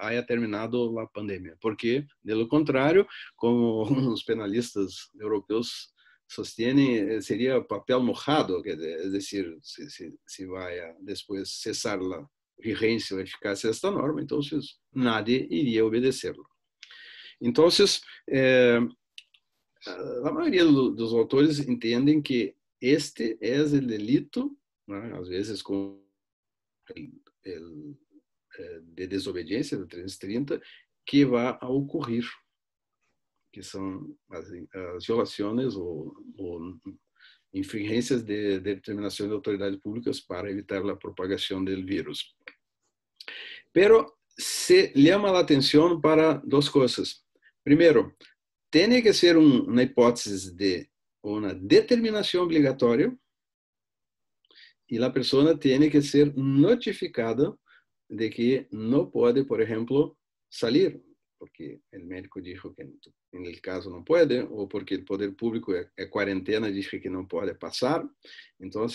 haya terminado a pandemia. Porque, pelo contrário, como os penalistas europeus sostienen, seria papel mojado, é decir, se vai depois cessar a vigência ou eficácia desta norma, então nadie iria obedecê-la. Então, a maioria dos autores entendem que este é o delito, né, às vezes com de desobediência do 330, que vai a ocorrer, que são as violações ou infringências de determinação de autoridades públicas para evitar a propagação do vírus. Pero se chama a atenção para duas coisas. Primeiro, tem que ser uma hipótese de uma determinação obrigatória e a pessoa tem que ser notificada de que não pode, por exemplo, sair, porque o médico disse que no caso não pode, ou porque o poder público é quarentena, disse que não pode passar. Então,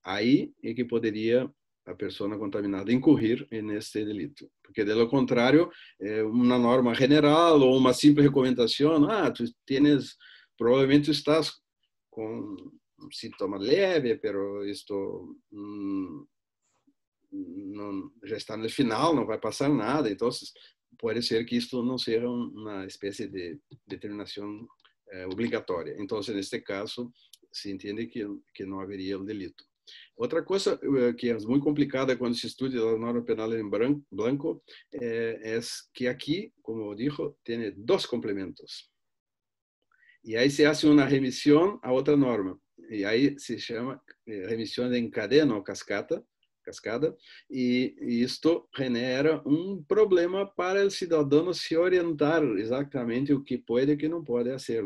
aí é que poderia a pessoa contaminada incorrer nesse delito. Porque, de lo contrário, uma norma general ou uma simples recomendação, tu tienes, provavelmente estás com um sintoma leve, pero isto já está no final, não vai passar nada. Então, pode ser que isto não seja uma espécie de determinação obrigatória. Então, neste caso, se entende que não haveria o delito. Outra coisa que é muito complicada quando se estuda a norma penal em branco é que aqui, como eu disse, tem dois complementos. E aí se hace uma remissão a outra norma. E aí se chama remissão em cadena ou cascada, e isto genera um problema para o cidadão se orientar exatamente o que pode e o que não pode fazer.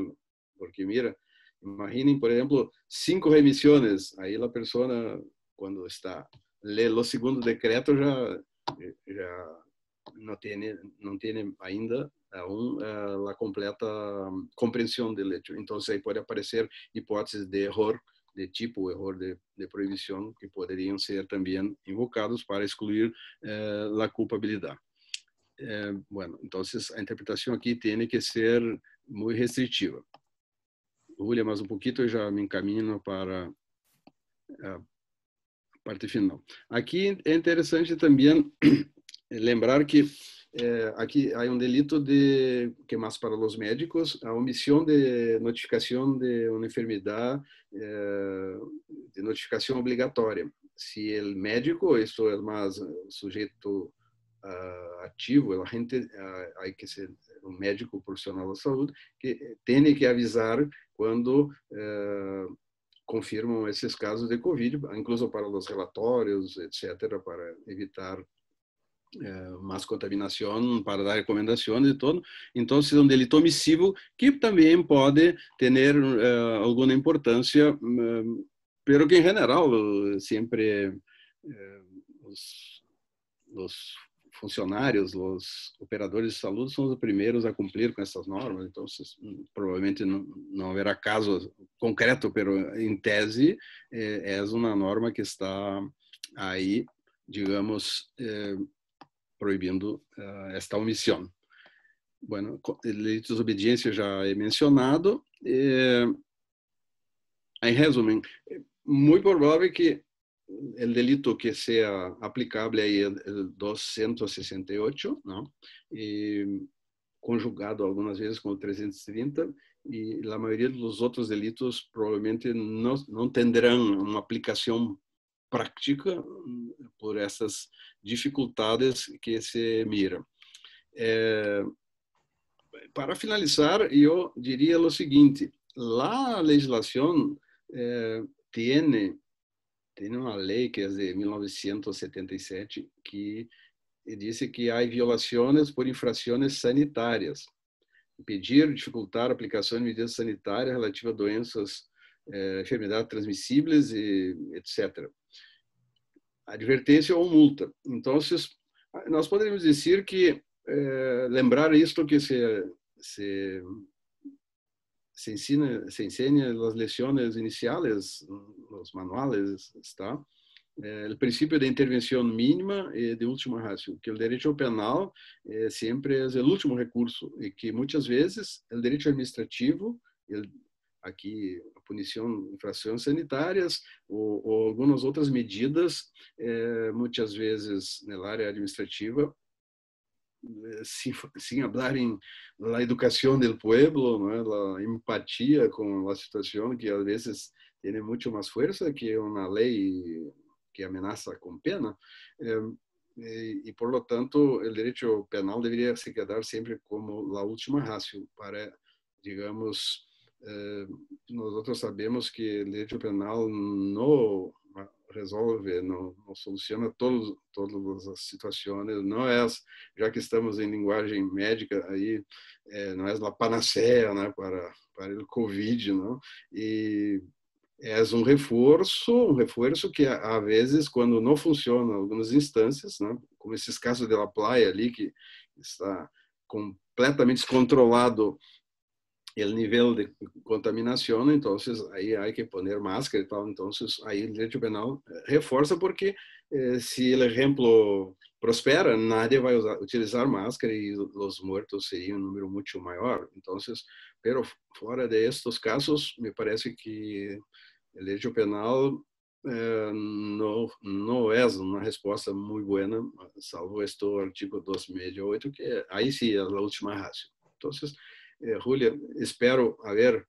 Porque, mira, imaginem, por exemplo, 5 remissões, aí a pessoa, quando está lendo o segundo decreto, já não tem ainda a completa compreensão do hecho. Então, aí pode aparecer hipóteses de erro de tipo, erro de proibição, que poderiam ser também invocados para excluir a culpabilidade. Bueno, então, a interpretação aqui tem que ser muito restritiva. Julia, mais um pouquinho, eu já me encaminho para a parte final. Aqui é interessante também lembrar que aqui há um delito que mais para os médicos, a omissão de notificação de uma enfermidade, de notificação obrigatória. Se o médico, isto é mais sujeito ativo, a gente há que ser um médico profissional da saúde que tem que avisar quando confirmam esses casos de Covid, incluso para os relatórios, etc., para evitar mais contaminação, para dar recomendações e tudo. Então, é um delito omissivo que também pode ter alguma importância, pero que, em geral, sempre os funcionários, os operadores de saúde são os primeiros a cumprir com essas normas. Então, provavelmente não haverá caso concreto, pero em tese é uma norma que está aí, digamos, proibindo esta omissão. Bueno, o delito de desobediência já é mencionado. Em resumo, é muito provável que el delito que sea aplicable ahí el 268, ¿no? Y conjugado algunas veces con el 330, y la mayoría de los otros delitos probablemente no tendrán una aplicación práctica por essas dificuldades que se miram. Para finalizar, eu diria o seguinte: a legislação tem uma lei que é de 1977 que diz que há violações por infrações sanitárias. Impedir, dificultar a aplicação de medidas sanitárias relativas a doenças, enfermidades transmissíveis, e etc. Advertência ou multa. Então, nós poderíamos dizer que lembrar isto que se enseña en las lecciones iniciales, los manuales, está el principio de intervención mínima y de última ratio, que el derecho penal siempre es el último recurso y que muchas veces el derecho administrativo, aqui a punição, infrações sanitárias ou algumas outras medidas, muitas vezes na área administrativa, sin hablar en la educación del pueblo, ¿no? La empatía con la situación, que a veces tiene mucho más fuerza que una ley que amenaza con pena. Y por lo tanto, el derecho penal debería se quedar siempre como la última ratio para, digamos, nosotros sabemos que el derecho penal no resolve, não soluciona todas as situações, não é, já que estamos em linguagem médica, aí não é a panaceia, né, para o Covid, não? E é um reforço que a vezes, quando não funciona, algumas instâncias, né, como esses casos de La Playa ali, que está completamente descontrolado o nível de contaminação, então aí há que poner máscara e tal. Então aí o direito penal reforça, porque se o exemplo prospera, nadie vai utilizar máscara e os mortos seriam um número muito maior. Então, pero fora de estes casos, me parece que o direito penal não é uma resposta muito boa, salvo este artigo 268, que aí sim é a última ratio. Então, Julia, espero haber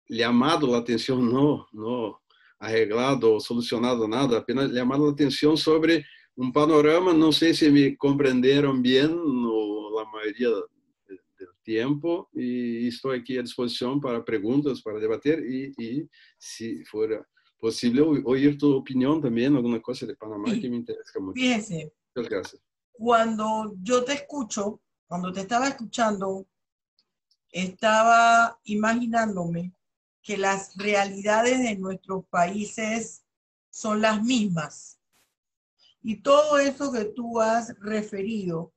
llamado la atención, no arreglado o solucionado nada, apenas llamado la atención sobre un panorama. No sé si me comprendieron bien la mayoría del tiempo, y estoy aquí a disposición para preguntas, para debater, y si fuera posible oír tu opinión también, alguna cosa de Panamá que me interesa mucho. Fíjese, Muchas gracias. Cuando yo te escucho, cuando te estaba escuchando, estaba imaginándome que las realidades de nuestros países son las mismas. Y todo eso que tú has referido,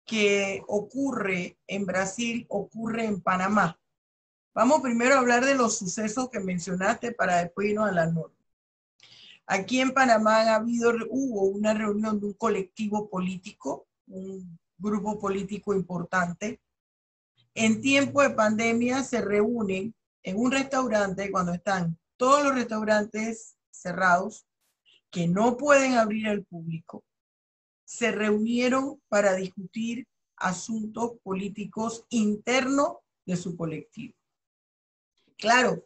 que ocurre en Brasil, ocurre en Panamá. Vamos primero a hablar de los sucesos que mencionaste para después irnos a la norma. Aquí en Panamá hubo una reunión de un colectivo político, un grupo político importante. En tiempo de pandemia se reúnen en un restaurante cuando están todos los restaurantes cerrados, que no pueden abrir al público. Se reunieron para discutir asuntos políticos internos de su colectivo. Claro,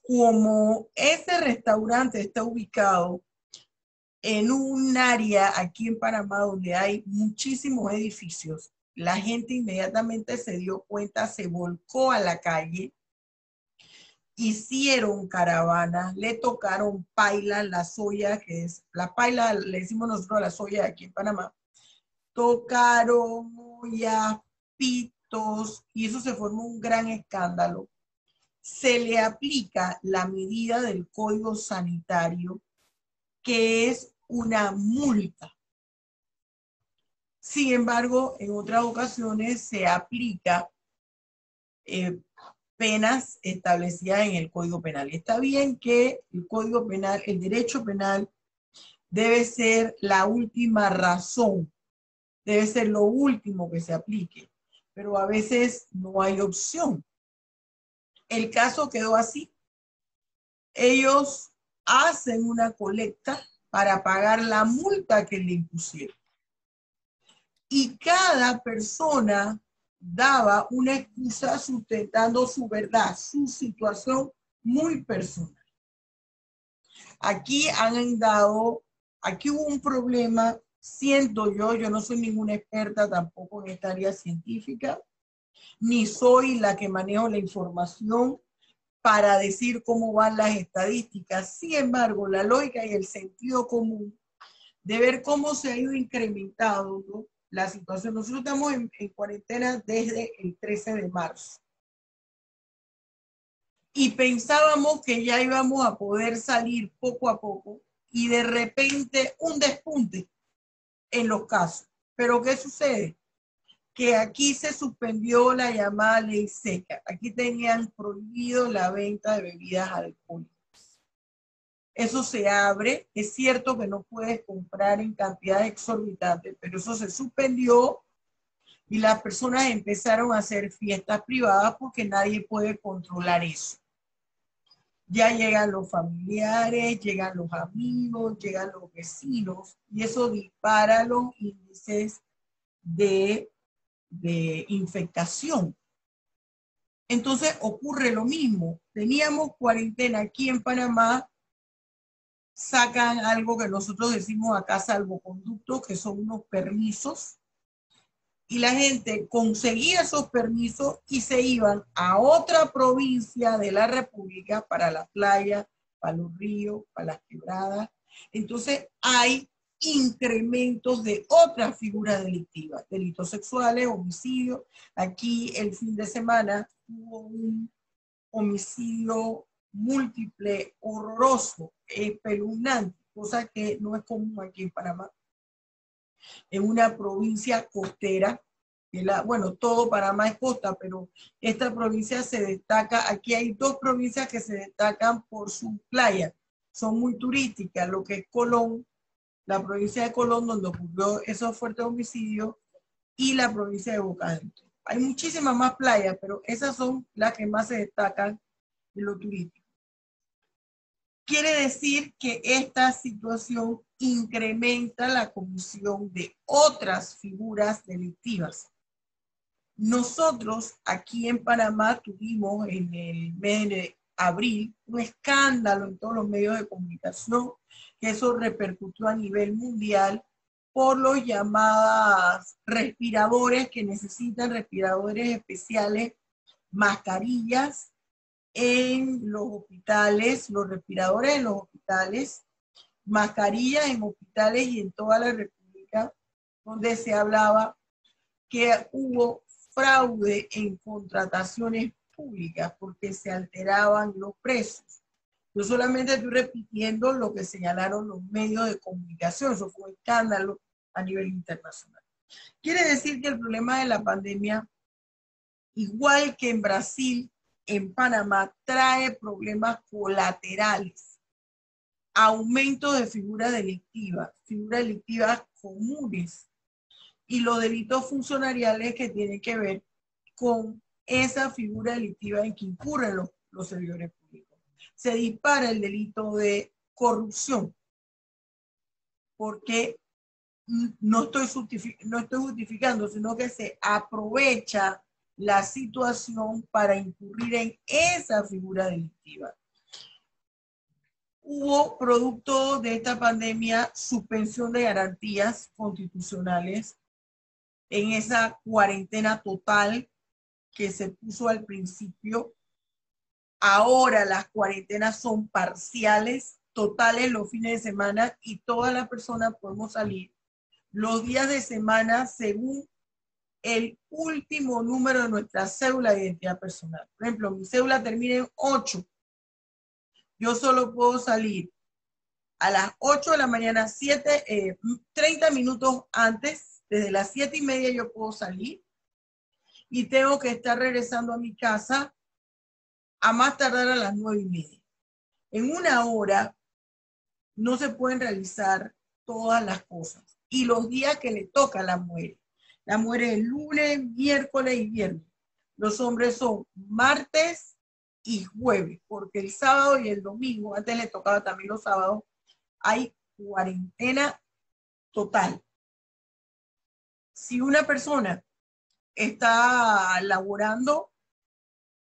como ese restaurante está ubicado en un área aquí en Panamá donde hay muchísimos edificios, la gente inmediatamente se dio cuenta, se volcó a la calle, hicieron caravanas, le tocaron paila, la soya, que es la paila, le decimos nosotros a la soya aquí en Panamá, tocaron ollas, pitos, y eso se formó un gran escándalo. Se le aplica la medida del Código Sanitario, que es una multa. Sin embargo, en otras ocasiones se aplica penas establecidas en el Código Penal. Está bien que el Código Penal, el derecho penal, debe ser la última razón, debe ser lo último que se aplique, pero a veces no hay opción. El caso quedó así. Ellos hacen una colecta para pagar la multa que le impusieron. Y cada persona daba una excusa sustentando su verdad, su situación muy personal. Aquí aquí hubo un problema, siento yo no soy ninguna experta tampoco en esta área científica, ni soy la que manejo la información para decir cómo van las estadísticas. Sin embargo, la lógica y el sentido común de ver cómo se ha ido incrementando, ¿no?, la situación. Nosotros estamos en cuarentena desde el 13 de marzo. Y pensábamos que ya íbamos a poder salir poco a poco y de repente un despunte en los casos. Pero ¿qué sucede? Que aquí se suspendió la llamada ley seca. Aquí tenían prohibido la venta de bebidas alcohólicas. Eso se abre. Es cierto que no puedes comprar en cantidades exorbitantes, pero eso se suspendió y las personas empezaron a hacer fiestas privadas porque nadie puede controlar eso. Ya llegan los familiares, llegan los amigos, llegan los vecinos y eso dispara los índices de infectación. Entonces ocurre lo mismo. Teníamos cuarentena aquí en Panamá, sacan algo que nosotros decimos acá salvoconducto, que son unos permisos, y la gente conseguía esos permisos y se iban a otra provincia de la República para la playa, para los ríos, para las quebradas. Entonces hay incrementos de otras figuras delictivas, delitos sexuales, homicidios. Aquí el fin de semana hubo un homicidio múltiple, horroroso, espeluznante, cosa que no es común aquí en Panamá, en una provincia costera. Bueno, todo Panamá es costa, pero esta provincia se destaca. Aquí hay dos provincias que se destacan por sus playas, son muy turísticas, lo que es Colón, la provincia de Colón, donde ocurrió esos fuertes homicidios, y la provincia de Bocadentro. Hay muchísimas más playas, pero esas son las que más se destacan en lo turístico. Quiere decir que esta situación incrementa la comisión de otras figuras delictivas. Nosotros aquí en Panamá tuvimos en el mes de abril un escándalo en todos los medios de comunicación, que eso repercutió a nivel mundial por los llamados respiradores, que necesitan respiradores especiales, mascarillas en los hospitales, los respiradores en los hospitales, mascarillas en hospitales y en toda la República, donde se hablaba que hubo fraude en contrataciones públicas porque se alteraban los precios. Yo solamente estoy repitiendo lo que señalaron los medios de comunicación. Eso fue un escándalo a nivel internacional. Quiere decir que el problema de la pandemia, igual que en Brasil, en Panamá, trae problemas colaterales. Aumento de figuras delictivas comunes, y los delitos funcionariales que tienen que ver con esa figura delictiva en que incurren los servidores públicos. Se dispara el delito de corrupción, porque no estoy justificando, sino que se aprovecha la situación para incurrir en esa figura delictiva. Hubo, producto de esta pandemia, suspensión de garantías constitucionales en esa cuarentena total que se puso al principio. Ahora las cuarentenas son parciales, totales los fines de semana, y todas las personas podemos salir los días de semana según el último número de nuestra cédula de identidad personal. Por ejemplo, mi cédula termina en 8. Yo solo puedo salir a las 8 de la mañana, 30 minutos antes, desde las 7:30 yo puedo salir, y tengo que estar regresando a mi casa a más tardar a las 9:30. En una hora no se pueden realizar todas las cosas. Y los días que le toca a la mujer. La mujer es lunes, miércoles y viernes. Los hombres son martes, y jueves, porque el sábado y el domingo, antes le tocaba también los sábados, hay cuarentena total. Si una persona está laborando,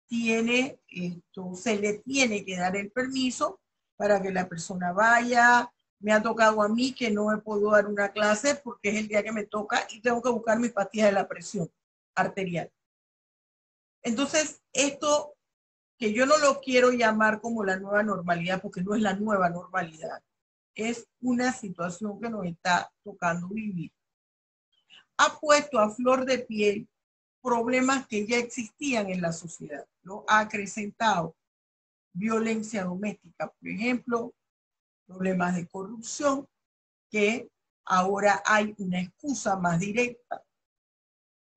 se le tiene que dar el permiso para que la persona vaya. Me ha tocado a mí que no he podido dar una clase porque es el día que me toca y tengo que buscar mis pastillas de la presión arterial. Entonces, esto que yo no lo quiero llamar como la nueva normalidad, porque no es la nueva normalidad, es una situación que nos está tocando vivir. Ha puesto a flor de piel problemas que ya existían en la sociedad, lo ha acrecentado. Violencia doméstica, por ejemplo, problemas de corrupción, que ahora hay una excusa más directa,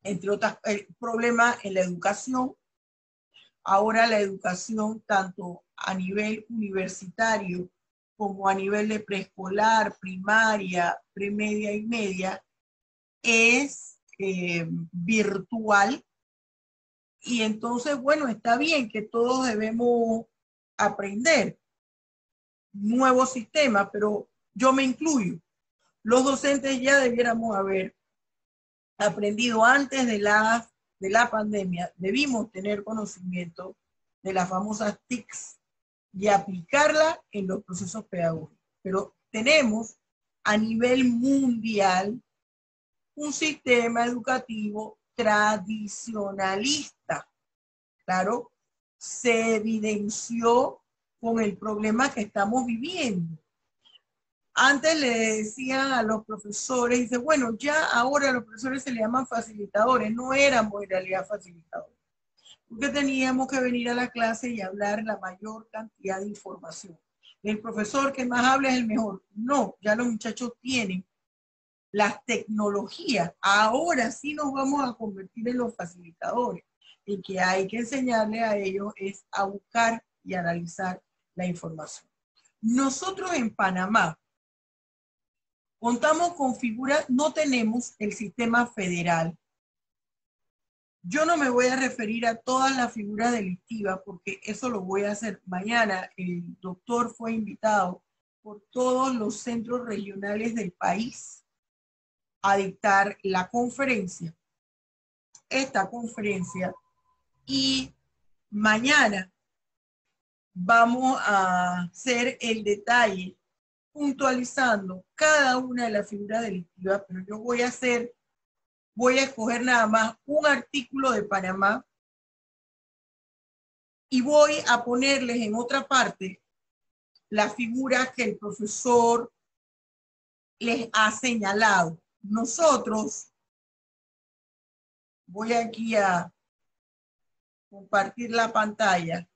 entre otras, problemas en la educación. Ahora la educación, tanto a nivel universitario como a nivel de preescolar, primaria, premedia y media, es virtual. Y entonces, bueno, está bien que todos debemos aprender nuevos sistemas, pero yo me incluyo. Los docentes ya debiéramos haber aprendido antes de la pandemia, debimos tener conocimiento de las famosas TICs y aplicarla en los procesos pedagógicos. Pero tenemos a nivel mundial un sistema educativo tradicionalista. Claro, se evidenció con el problema que estamos viviendo. Antes le decían a los profesores, dice, bueno, ya ahora a los profesores se le llaman facilitadores, no éramos en realidad facilitadores, porque teníamos que venir a la clase y hablar la mayor cantidad de información. El profesor que más habla es el mejor. No, ya los muchachos tienen las tecnologías. Ahora sí nos vamos a convertir en los facilitadores. Y que hay que enseñarle a ellos es a buscar y analizar la información. Nosotros en Panamá contamos con figuras, no tenemos el sistema federal. Yo no me voy a referir a todas las figuras delictivas porque eso lo voy a hacer mañana. El doctor fue invitado por todos los centros regionales del país a dictar la conferencia. Esta conferencia, y mañana vamos a hacer el detalle puntualizando cada una de las figuras delictivas, pero yo voy a escoger nada más un artículo de Panamá y voy a ponerles en otra parte las figuras que el profesor les ha señalado. Nosotros, voy aquí a compartir la pantalla.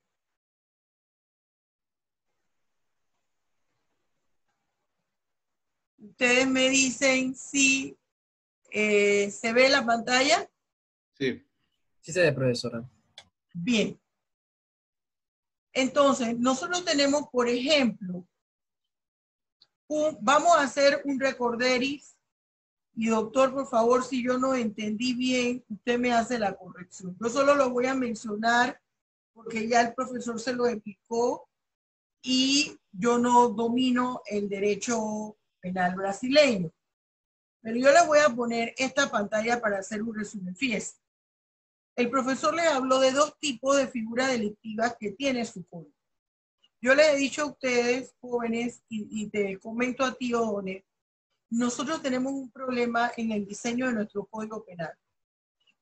Ustedes me dicen si se ve la pantalla. Sí. Sí se ve, profesora. Bien. Entonces, nosotros tenemos, por ejemplo, vamos a hacer un recorderis. Y doctor, por favor, si yo no entendí bien, usted me hace la corrección. Yo solo lo voy a mencionar porque ya el profesor se lo explicó y yo no domino el derecho penal brasileño. Pero yo le voy a poner esta pantalla para hacer un resumen. Fíjense, el profesor les habló de dos tipos de figuras delictivas que tiene su código. Yo les he dicho a ustedes, jóvenes, y te comento a ti, Odone, nosotros tenemos un problema en el diseño de nuestro código penal.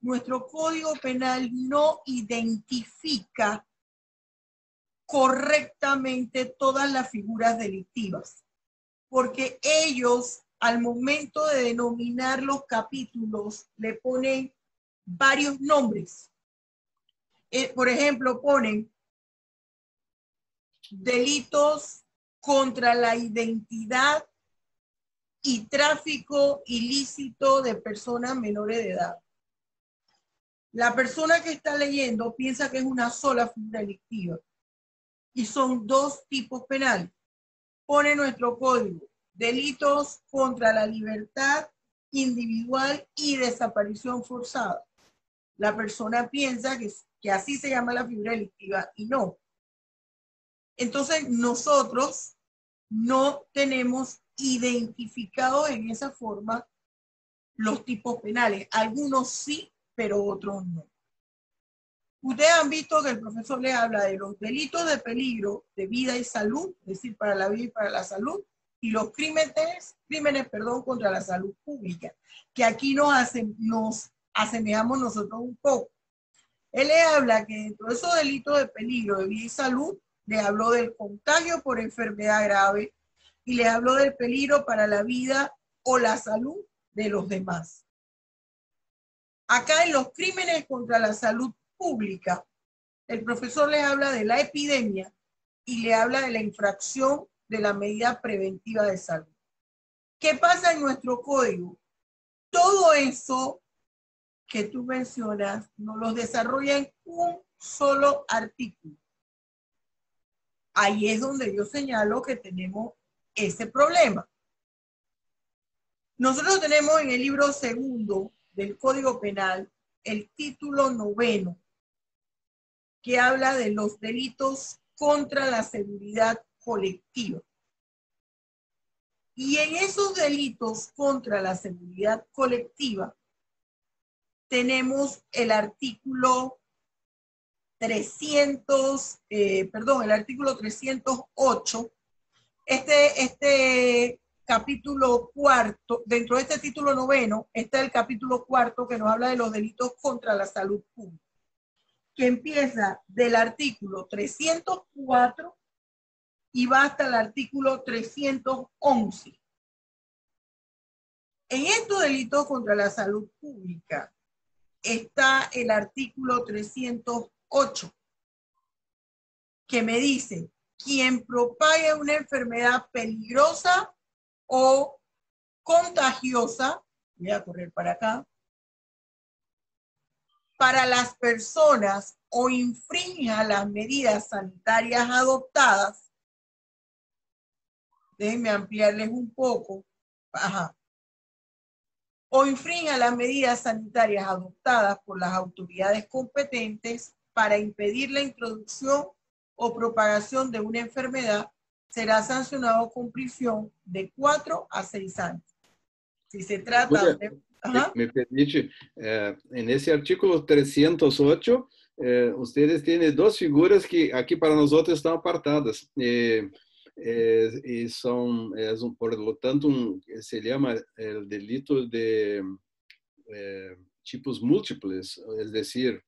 Nuestro código penal no identifica correctamente todas las figuras delictivas, porque ellos, al momento de denominar los capítulos, le ponen varios nombres. Por ejemplo, ponen delitos contra la identidad y tráfico ilícito de personas menores de edad. La persona que está leyendo piensa que es una sola figura delictiva y son dos tipos penales. Pone nuestro código: delitos contra la libertad individual y desaparición forzada. La persona piensa que que así se llama la figura delictiva y no. Entonces nosotros no tenemos identificados en esa forma los tipos penales. Algunos sí, pero otros no. Ustedes han visto que el profesor les habla de los delitos de peligro de vida y salud, es decir, para la vida y para la salud, y los crímenes contra la salud pública, que aquí nos asemejamos nosotros un poco. Él les habla que dentro de esos delitos de peligro de vida y salud, les habló del contagio por enfermedad grave y les habló del peligro para la vida o la salud de los demás. Acá en los crímenes contra la salud pública, el profesor les habla de la epidemia y le habla de la infracción de la medida preventiva de salud. ¿Qué pasa en nuestro código? Todo eso que tú mencionas nos los desarrolla en un solo artículo. Ahí es donde yo señalo que tenemos ese problema. Nosotros tenemos en el libro segundo del Código Penal el título 9, que habla de los delitos contra la seguridad colectiva. Y en esos delitos contra la seguridad colectiva tenemos el artículo 308. Este capítulo cuarto, dentro de este título 9, está el capítulo 4 que nos habla de los delitos contra la salud pública, que empieza del artículo 304 y va hasta el artículo 311. En estos delitos contra la salud pública está el artículo 308, que me dice: quien propague una enfermedad peligrosa o contagiosa, voy a correr para acá, para las personas o infrinja las medidas sanitarias adoptadas. Déjenme ampliarles un poco. Ajá. O infrinja las medidas sanitarias adoptadas por las autoridades competentes para impedir la introducción o propagación de una enfermedad, será sancionado con prisión de 4 a 6 años. Si se trata de... Me permite, en ese artículo 308, ustedes tienen dos figuras que aquí para nosotros están apartadas. Y son, por lo tanto, se llama el delito de tipos múltiples, es decir,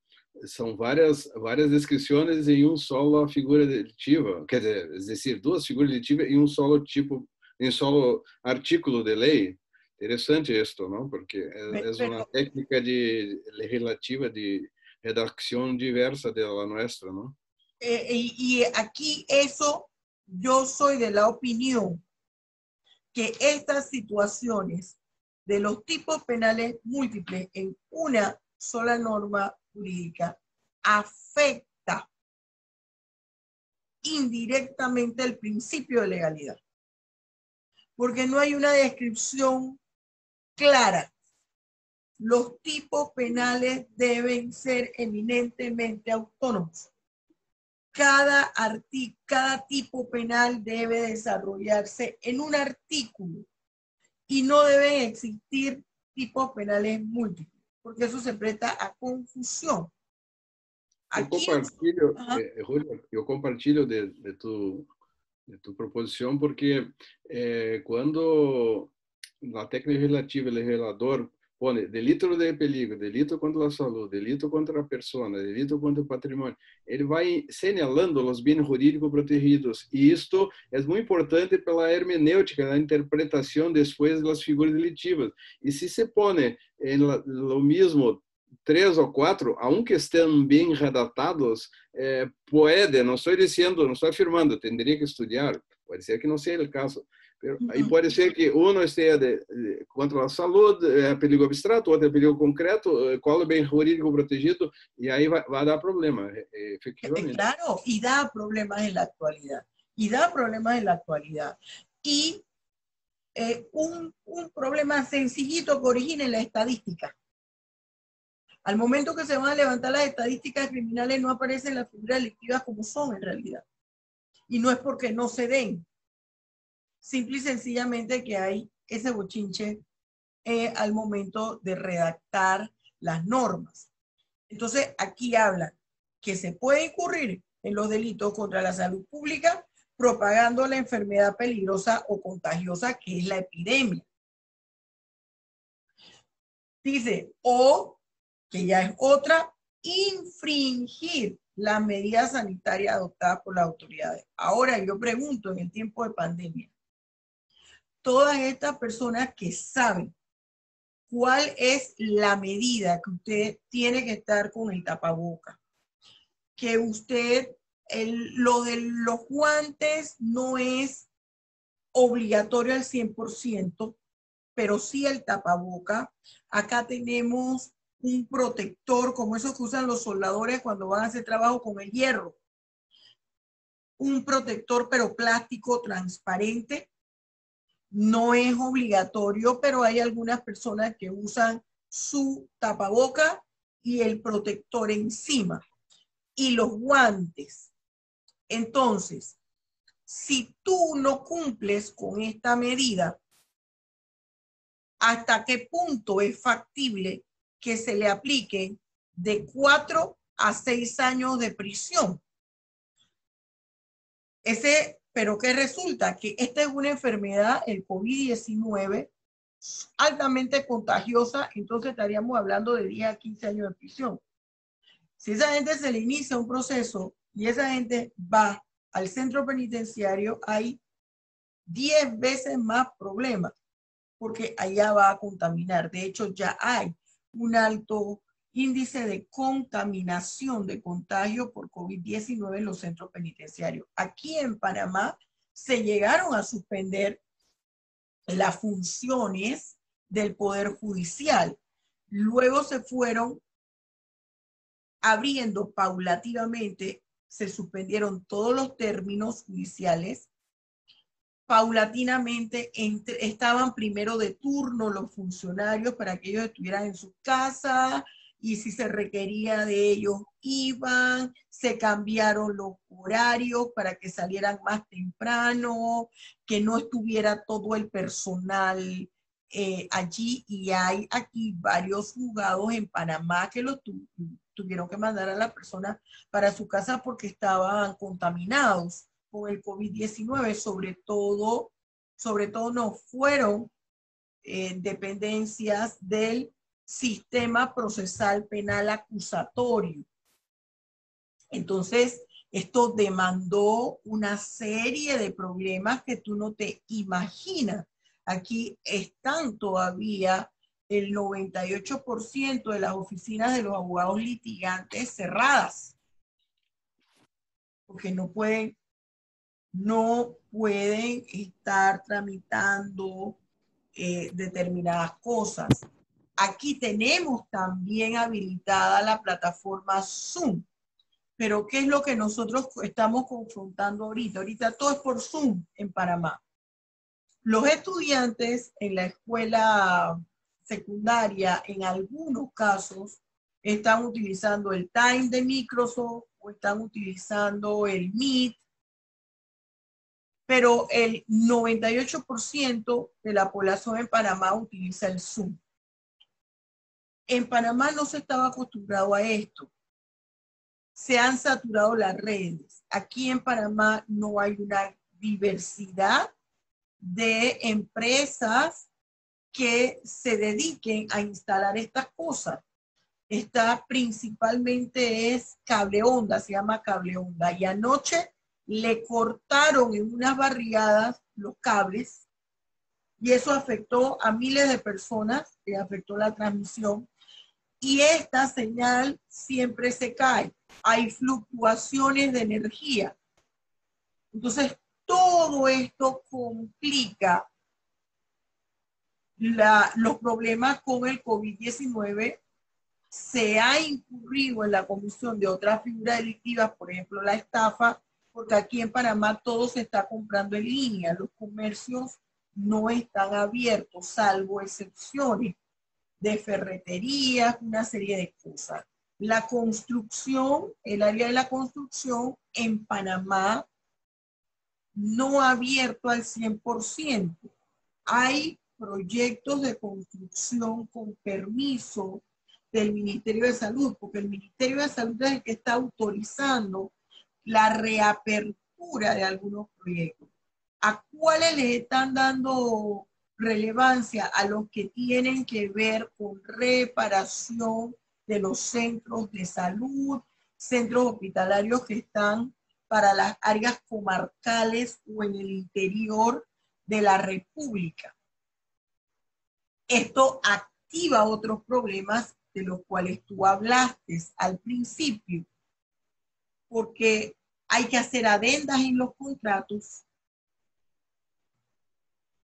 são várias descrições em solo figura delitiva, quer dizer, es decir, duas figuras delitivas em solo tipo, em solo artículo de lei. Interessante isto, não? Porque é uma técnica legislativa de redacción diversa de la nuestra, ¿no? Y aquí eso, yo soy de la opinión que estas situaciones de los tipos penales múltiples en una sola norma jurídica afecta indirectamente el principio de legalidad, porque no hay una descripción clara. Los tipos penales deben ser eminentemente autónomos. Cada tipo penal debe desarrollarse en un artículo y no deben existir tipos penales múltiples, porque eso se presta a confusión. Aquí, eu compartilho de tu proposição, porque quando na técnica legislativa o legislador põe delito de perigo, delito contra a saúde, delito contra a pessoa, delito contra o patrimônio, ele vai señalando os bens jurídicos protegidos, e isto é muito importante pela hermenêutica, a interpretação depois das figuras delitivas. E se se põe lo mesmo 3 ou 4, aunque estén bem redactados, pode, não estou dizendo, não estou afirmando, teria que estudar, pode ser que não seja o caso. Aí pode ser que um esteja contra a saúde, perigo abstrato, outro é perigo concreto, qual é o bem jurídico protegido, e aí vai dar problema, efectivamente. Claro, y da problemas en la actualidad. Y da problemas en la actualidad. Y un problema sencillito que origina en la estadística. Al momento que se van a levantar las estadísticas criminales, no aparecen las figuras delictivas como son en realidad. Y no es porque no se den. Simple y sencillamente que hay ese bochinche al momento de redactar las normas. Entonces, aquí hablan que se puede incurrir en los delitos contra la salud pública propagando la enfermedad peligrosa o contagiosa que es la epidemia. Dice, o, que ya es otra, infringir las medidas sanitarias adoptadas por las autoridades. Ahora yo pregunto, en el tiempo de pandemia, todas estas personas que saben cuál es la medida que usted tiene que estar con el tapaboca, que usted, lo de los guantes no es obligatorio al 100%, pero sí el tapaboca. Acá tenemos un protector, como esos que usan los soldadores cuando van a hacer trabajo con el hierro. Un protector, pero plástico, transparente. No es obligatorio, pero hay algunas personas que usan su tapaboca y el protector encima. Y los guantes. Entonces, si tú no cumples con esta medida, ¿hasta qué punto es factible que se le aplique de 4 a 6 años de prisión? Pero ¿qué resulta? Que esta es una enfermedad, el COVID-19, altamente contagiosa, entonces estaríamos hablando de 10 a 15 años de prisión. Si esa gente se le inicia un proceso y esa gente va al centro penitenciario, hay 10 veces más problemas, porque allá va a contaminar. De hecho, ya hay un alto índice de contaminación, de contagio por COVID-19 en los centros penitenciarios. Aquí en Panamá se llegaron a suspender las funciones del Poder Judicial. Luego se fueron abriendo paulativamente, se suspendieron todos los términos judiciales. Paulatinamente estaban primero de turno los funcionarios para que ellos estuvieran en su casa y si se requería de ellos iban, se cambiaron los horarios para que salieran más temprano, que no estuviera todo el personal allí, y hay aquí varios juzgados en Panamá que los tuvieron que mandar a la persona para su casa porque estaban contaminados con el COVID-19, sobre todo no fueron dependencias del sistema procesal penal acusatorio. Entonces, esto demandó una serie de problemas que tú no te imaginas. Aquí están todavía el 98% de las oficinas de los abogados litigantes cerradas, porque no pueden estar tramitando determinadas cosas. Aquí tenemos también habilitada la plataforma Zoom, pero ¿qué es lo que nosotros estamos confrontando ahorita? Ahorita todo es por Zoom en Panamá. Los estudiantes en la escuela secundaria, en algunos casos, están utilizando el Time de Microsoft o están utilizando el Meet, pero el 98% de la población en Panamá utiliza el Zoom. En Panamá no se estaba acostumbrado a esto. Se han saturado las redes. Aquí en Panamá no hay una diversidad de empresas que se dediquen a instalar estas cosas. Esta principalmente es Cable Onda, se llama Cable Onda. Y anoche le cortaron en unas barriadas los cables y eso afectó a miles de personas, que afectó la transmisión. Y esta señal siempre se cae. Hay fluctuaciones de energía. Entonces, todo esto complica los problemas con el COVID-19. Se ha incurrido en la comisión de otras figuras delictivas, por ejemplo, la estafa, porque aquí en Panamá todo se está comprando en línea. Los comercios no están abiertos, salvo excepciones. de ferreterías, una serie de cosas. La construcción, el área de la construcción en Panamá no ha abierto al 100%. Hay proyectos de construcción con permiso del Ministerio de Salud, porque el Ministerio de Salud es el que está autorizando la reapertura de algunos proyectos. ¿A cuáles le están dando relevancia? A los que tienen que ver con reparación de los centros de salud, centros hospitalarios que están para las áreas comarcales o en el interior de la República. Esto activa otros problemas de los cuales tú hablaste al principio, porque hay que hacer adendas en los contratos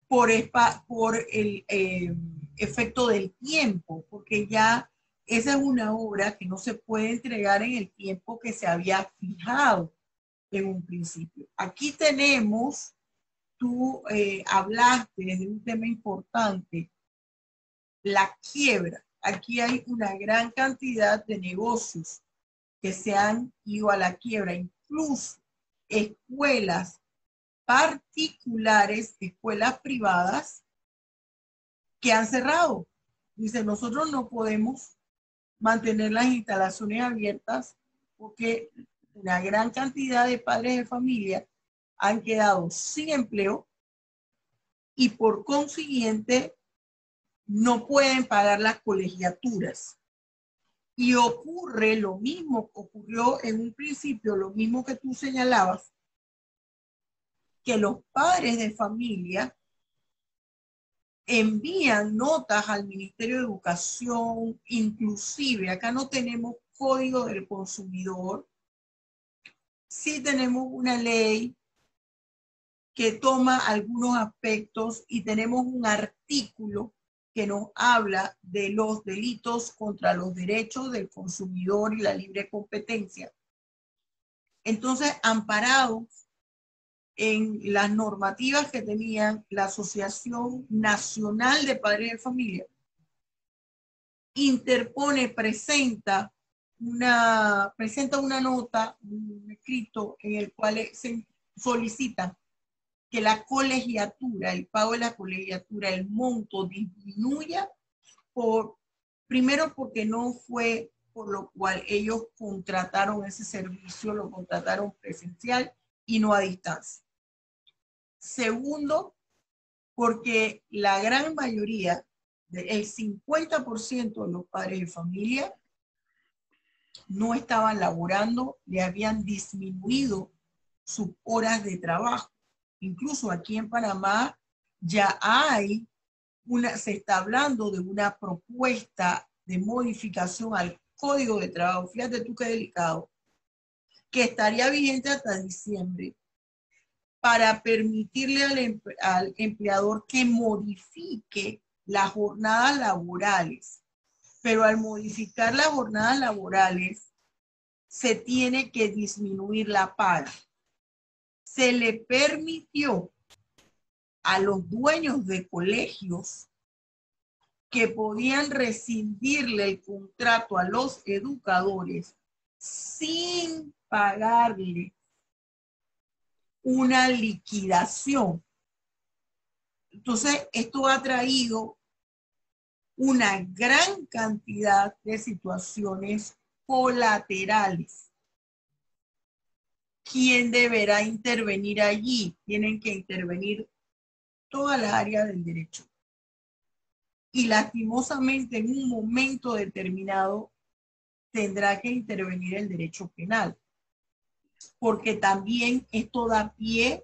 por el efecto del tiempo, porque ya esa es una obra que no se puede entregar en el tiempo que se había fijado en un principio. Aquí tenemos, tú hablaste de un tema importante, la quiebra. Aquí hay una gran cantidad de negocios que se han ido a la quiebra, incluso escuelas particulares, escuelas privadas que han cerrado. Dice, nosotros no podemos mantener las instalaciones abiertas porque una gran cantidad de padres de familia han quedado sin empleo y por consiguiente no pueden pagar las colegiaturas. Y ocurre lo mismo, ocurrió en un principio, lo mismo que tú señalabas, que los padres de familia envían notas al Ministerio de Educación, inclusive acá no tenemos código del consumidor, sí tenemos una ley que toma algunos aspectos y tenemos un artículo que nos habla de los delitos contra los derechos del consumidor y la libre competencia. Entonces, amparados en las normativas que tenían la Asociación Nacional de Padres de Familia, interpone, presenta una nota, un escrito en el cual se solicita que la colegiatura, el pago de la colegiatura, el monto disminuya primero porque no fue por lo cual ellos contrataron ese servicio, lo contrataron presencial y no a distancia. Segundo, porque la gran mayoría, el 50% de los padres de familia no estaban laborando, le habían disminuido sus horas de trabajo. Incluso aquí en Panamá ya se está hablando de una propuesta de modificación al Código de Trabajo, fíjate tú qué delicado, que estaría vigente hasta diciembre para permitirle al empleador que modifique las jornadas laborales. Pero al modificar las jornadas laborales, se tiene que disminuir la paga. Se le permitió a los dueños de colegios que podían rescindirle el contrato a los educadores sin pagarle una liquidación. Entonces, esto ha traído una gran cantidad de situaciones colaterales. ¿Quién deberá intervenir allí? Tienen que intervenir todas las áreas del derecho. Y lastimosamente en un momento determinado tendrá que intervenir el derecho penal, porque también esto da pie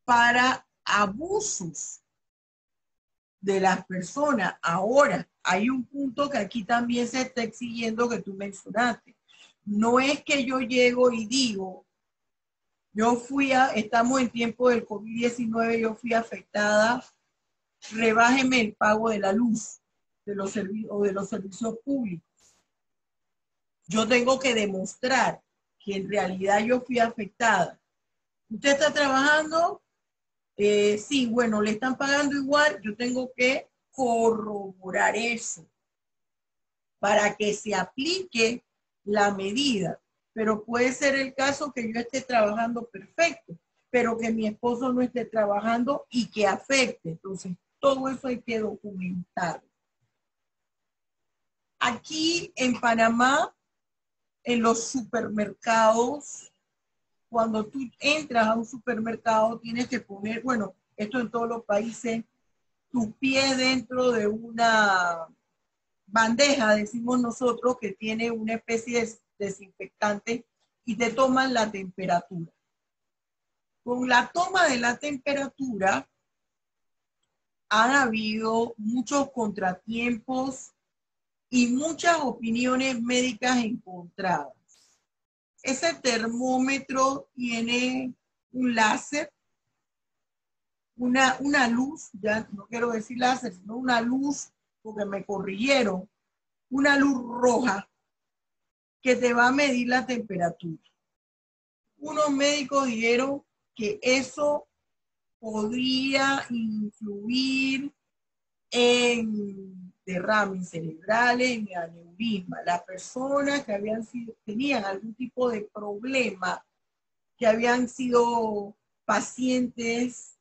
para abusos de las personas. Ahora, hay un punto que aquí también se está exigiendo que tú mencionaste. No es que yo llego y digo, estamos en tiempo del COVID-19, yo fui afectada, rebájeme el pago de la luz de los servicios públicos. Yo tengo que demostrar que en realidad yo fui afectada. ¿Usted está trabajando? Sí, bueno, le están pagando igual, yo tengo que corroborar eso para que se aplique la medida. Pero puede ser el caso que yo esté trabajando perfecto, pero que mi esposo no esté trabajando y que afecte. Entonces, todo eso hay que documentarlo. Aquí en Panamá, en los supermercados, cuando tú entras a un supermercado, tienes que poner, bueno, esto en todos los países, tu pie dentro de una bandeja, decimos nosotros, que tiene una especie de desinfectante y te toman la temperatura. Con la toma de la temperatura han habido muchos contratiempos y muchas opiniones médicas encontradas. Ese termómetro tiene un láser, una luz, ya no quiero decir láser, sino una luz, porque me corrigieron, una luz roja que te va a medir la temperatura. Unos médicos dijeron que eso podría influir en derrames cerebrales, en aneurisma. Las personas que tenían algún tipo de problema, que habían sido pacientes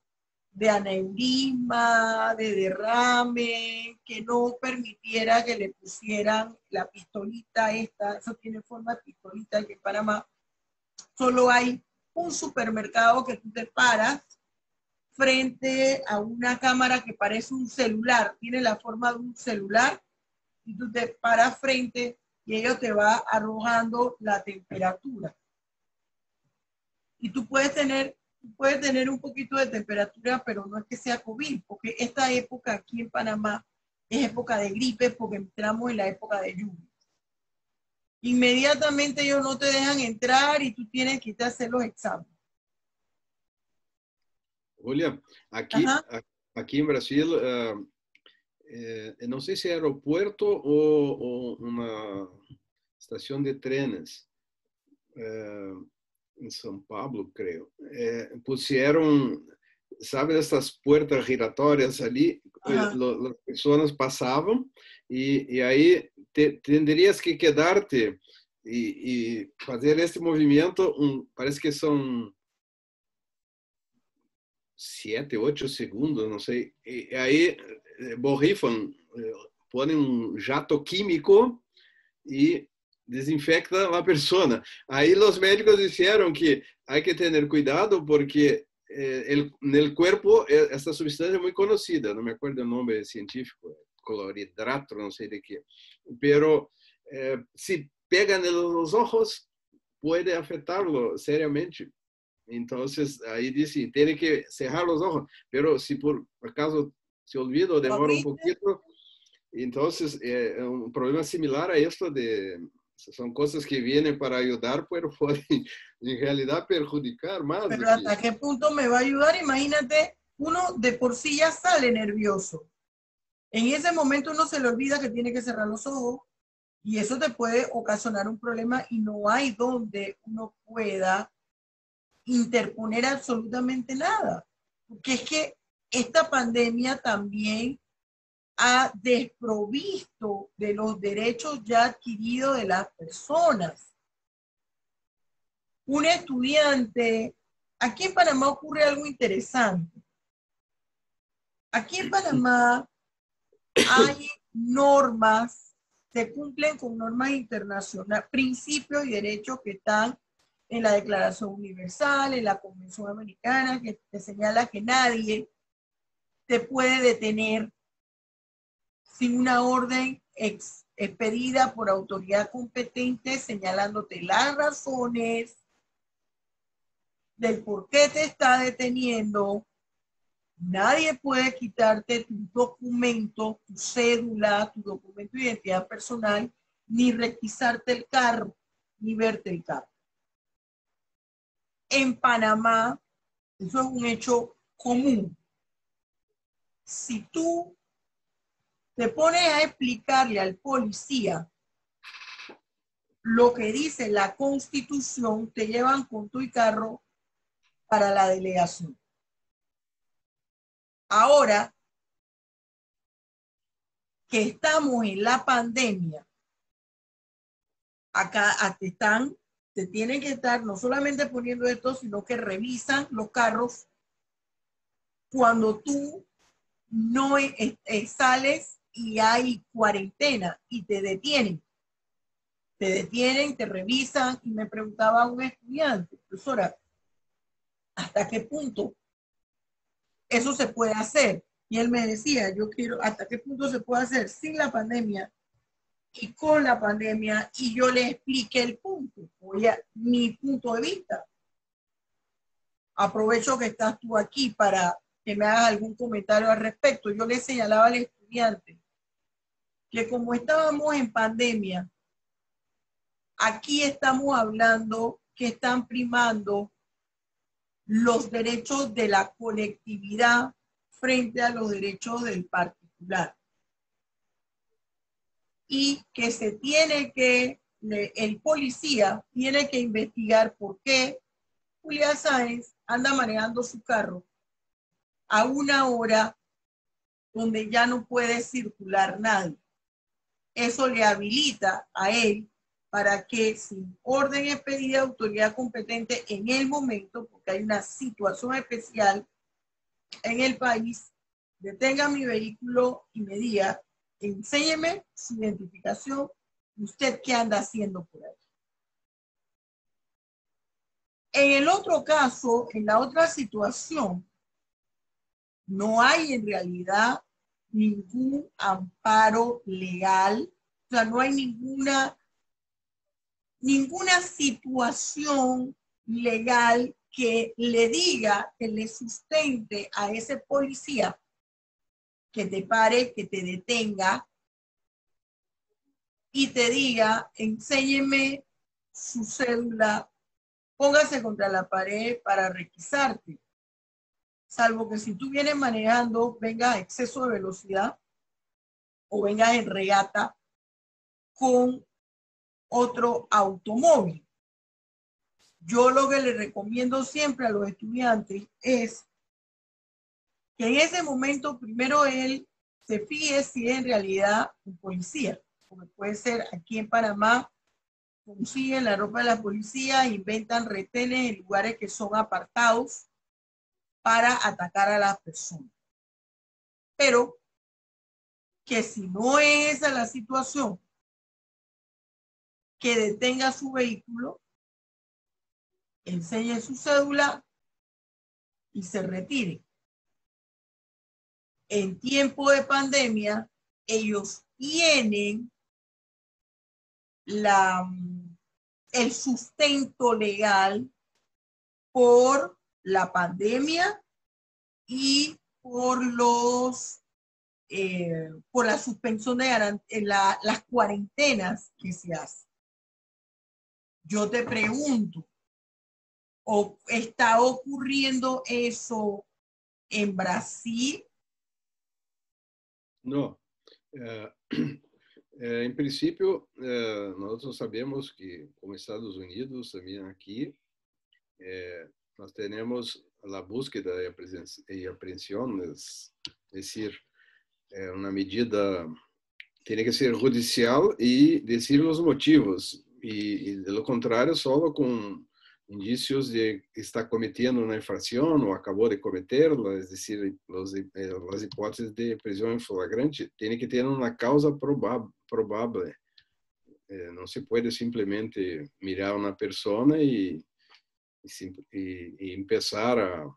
de aneurisma, de derrame, que no permitiera que le pusieran la pistolita esta, eso tiene forma de pistolita que en Panamá solo hay un supermercado que tú te paras frente a una cámara que parece un celular, tiene la forma de un celular, y tú te paras frente y ellos te va arrojando la temperatura. Y tú puedes tener un poquito de temperatura, pero no es que sea COVID, porque esta época aquí en Panamá es época de gripe, porque entramos en la época de lluvia. Inmediatamente ellos no te dejan entrar y tú tienes que irte a hacer los exámenes. Julia, aqui em Brasil, não sei se é aeroporto ou uma estação de trenes, em São Paulo, creio, puseram, sabe, essas portas giratórias ali, as pessoas passavam e aí tenderias que quedar-te e fazer este movimento, parece que são 7, 8 segundos, não sei. E aí borrifam, põem um jato químico e desinfecta a pessoa. Aí os médicos disseram que há que ter cuidado porque no corpo essa substância é muito conhecida, não me acordo o nome científico, clorhidrato, não sei de quê. Pero se pega nos olhos, pode afetá-lo seriamente. Entonces, ahí dice, tiene que cerrar los ojos, pero si por acaso se olvida o demora un poquito, entonces un problema similar a esto son cosas que vienen para ayudar, pero pueden en realidad perjudicar más. Pero ¿hasta qué punto me va a ayudar? Imagínate, uno de por sí ya sale nervioso. En ese momento uno se le olvida que tiene que cerrar los ojos y eso te puede ocasionar un problema y no hay donde uno pueda interponer absolutamente nada. Porque es que esta pandemia también ha desprovisto de los derechos ya adquiridos de las personas. Un estudiante, aquí en Panamá ocurre algo interesante. Aquí en Panamá hay normas, se cumplen con normas internacionales, principios y derechos que están en la Declaración Universal, en la Convención Americana, que te señala que nadie te puede detener sin una orden expedida por autoridad competente señalándote las razones del por qué te está deteniendo. Nadie puede quitarte tu documento, tu cédula, tu documento de identidad personal, ni requisarte el carro, ni verte el carro. En Panamá, eso es un hecho común. Si tú te pones a explicarle al policía lo que dice la Constitución, te llevan con tu carro para la delegación. Ahora, que estamos en la pandemia, acá te tienen que estar no solamente poniendo esto, sino que revisan los carros cuando tú no sales y hay cuarentena y te detienen. Te detienen, te revisan y me preguntaba un estudiante, profesora, ¿hasta qué punto eso se puede hacer? Y él me decía, yo quiero, ¿hasta qué punto se puede hacer sin la pandemia y con la pandemia? Y yo le expliqué el punto, mi punto de vista. Aprovecho que estás tú aquí para que me hagas algún comentario al respecto. Yo le señalaba al estudiante que como estábamos en pandemia, aquí estamos hablando que están primando los derechos de la colectividad frente a los derechos del particular. Y que el policía tiene que investigar por qué Julián Sáenz anda manejando su carro a una hora donde ya no puede circular nadie. Eso le habilita a él para que, sin orden expedida de autoridad competente en el momento, porque hay una situación especial en el país, detenga mi vehículo y me diga, enséñeme su identificación, usted qué anda haciendo por ahí. En el otro caso, en la otra situación, no hay en realidad ningún amparo legal, o sea, no hay ninguna situación legal que le diga, que le sustente a ese policía que te pare, que te detenga y te diga, enséñeme su cédula, póngase contra la pared para requisarte. Salvo que si tú vienes manejando, vengas a exceso de velocidad o vengas en regata con otro automóvil. Yo lo que le recomiendo siempre a los estudiantes es que en ese momento primero él se fije si es en realidad un policía, porque puede ser aquí en Panamá, consiguen la ropa de la policía, inventan retenes en lugares que son apartados para atacar a las personas. Pero que si no es esa la situación, que detenga su vehículo, enseñe su cédula y se retire. En tiempo de pandemia, ellos tienen el sustento legal por la pandemia y por por la suspensión de las cuarentenas que se hacen. Yo te pregunto, ¿está ocurriendo eso en Brasil? No. Em princípio, nós sabemos que, como Estados Unidos, também aqui, nós temos a búsqueda e apreensão, es decir, uma medida tem que ser judicial e dizer os motivos, e de lo contrário, só com indícios de que está cometendo uma infração ou acabou de cometerla, es decir, as hipóteses de prisão em flagrante, tem que ter uma causa provável. Não se pode simplesmente mirar uma pessoa e empezar a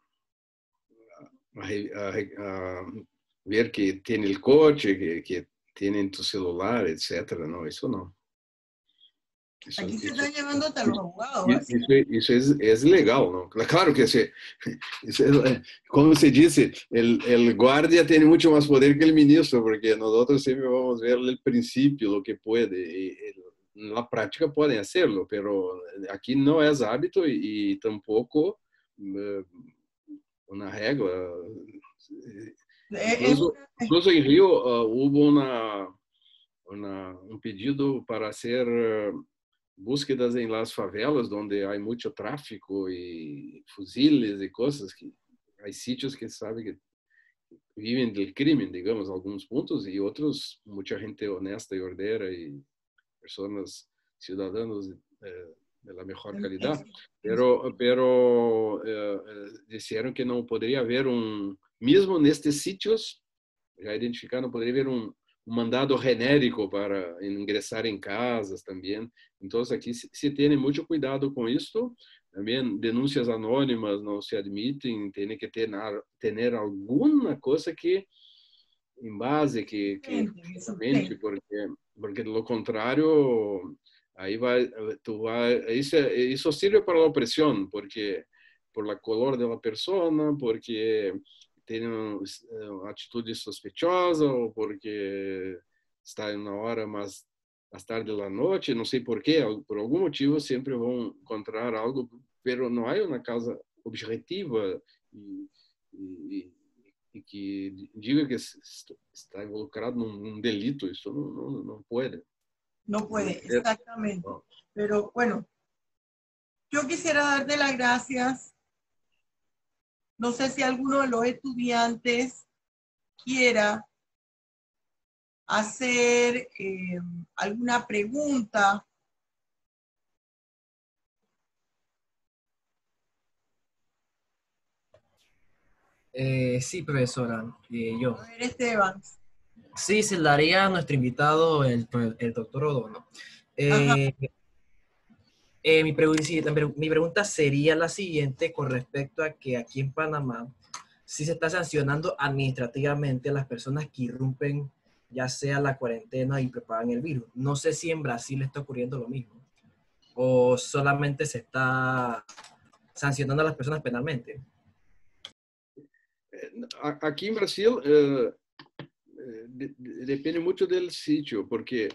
ver que tem o coche, que tem tu celular, etc. Não, isso não. Aquí se están llevando hasta los abogados. Isso é legal, não? Claro que isso como se disse, o guardia tem muito mais poder que o ministro, porque nós sempre vamos ver o princípio, o que pode. Na prática podem hacerlo, pero aqui não é hábito e tampouco uma regra. Incluso em Rio houve um pedido para hacer búsquedas em las favelas, onde há muito tráfico e fuziles e coisas que há sítios que sabem que viven del crimen, digamos, algunos puntos, y otros, mucha gente honesta y ordera y personas, ciudadanos de la mejor calidad. Pero dijeron que no podría haber mismo en estos sitios, já identificaram, poderia haver mandado genérico para ingressar em casas também. Então, aqui se tem muito cuidado com isso. Também denúncias anônimas não se admitem, tem que ter alguma coisa que em base que porque do contrário aí isso sirve para a opressão, porque por la color de la persona, porque tem uma atitude sospechosa ou porque está em uma hora mais tarde da noite, não sei por quê, por algum motivo sempre vão encontrar algo, mas não há uma causa objetiva e que diga que está involucrado num delito, isso não pode. No puede, exactamente. Pero bueno, yo quisiera darte las gracias. No sé si alguno de los estudiantes quiera hacer alguna pregunta. Sí, profesora, yo. A ver, Esteban. Sí, se la haría a nuestro invitado, el doctor Odono. Mi pregunta sería la siguiente con respecto a que aquí en Panamá sí se está sancionando administrativamente a las personas que irrumpen ya sea la cuarentena y propagan el virus. No sé si en Brasil está ocurriendo lo mismo o solamente se está sancionando a las personas penalmente. Aqui em Brasil depende muito do sítio, porque,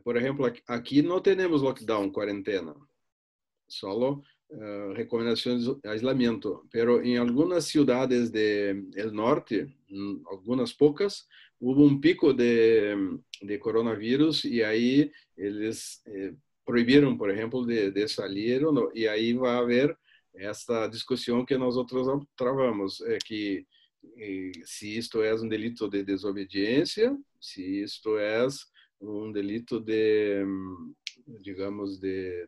por exemplo, aqui não temos lockdown, quarentena, só recomendações de aislamiento, pero em algumas cidades do norte, algumas poucas, houve pico de coronavírus e aí eles proibiram, por exemplo, de sair, e aí vai haver esta discussão que nós outros travamos, que se isto é delito de desobediência, se isto é delito digamos, de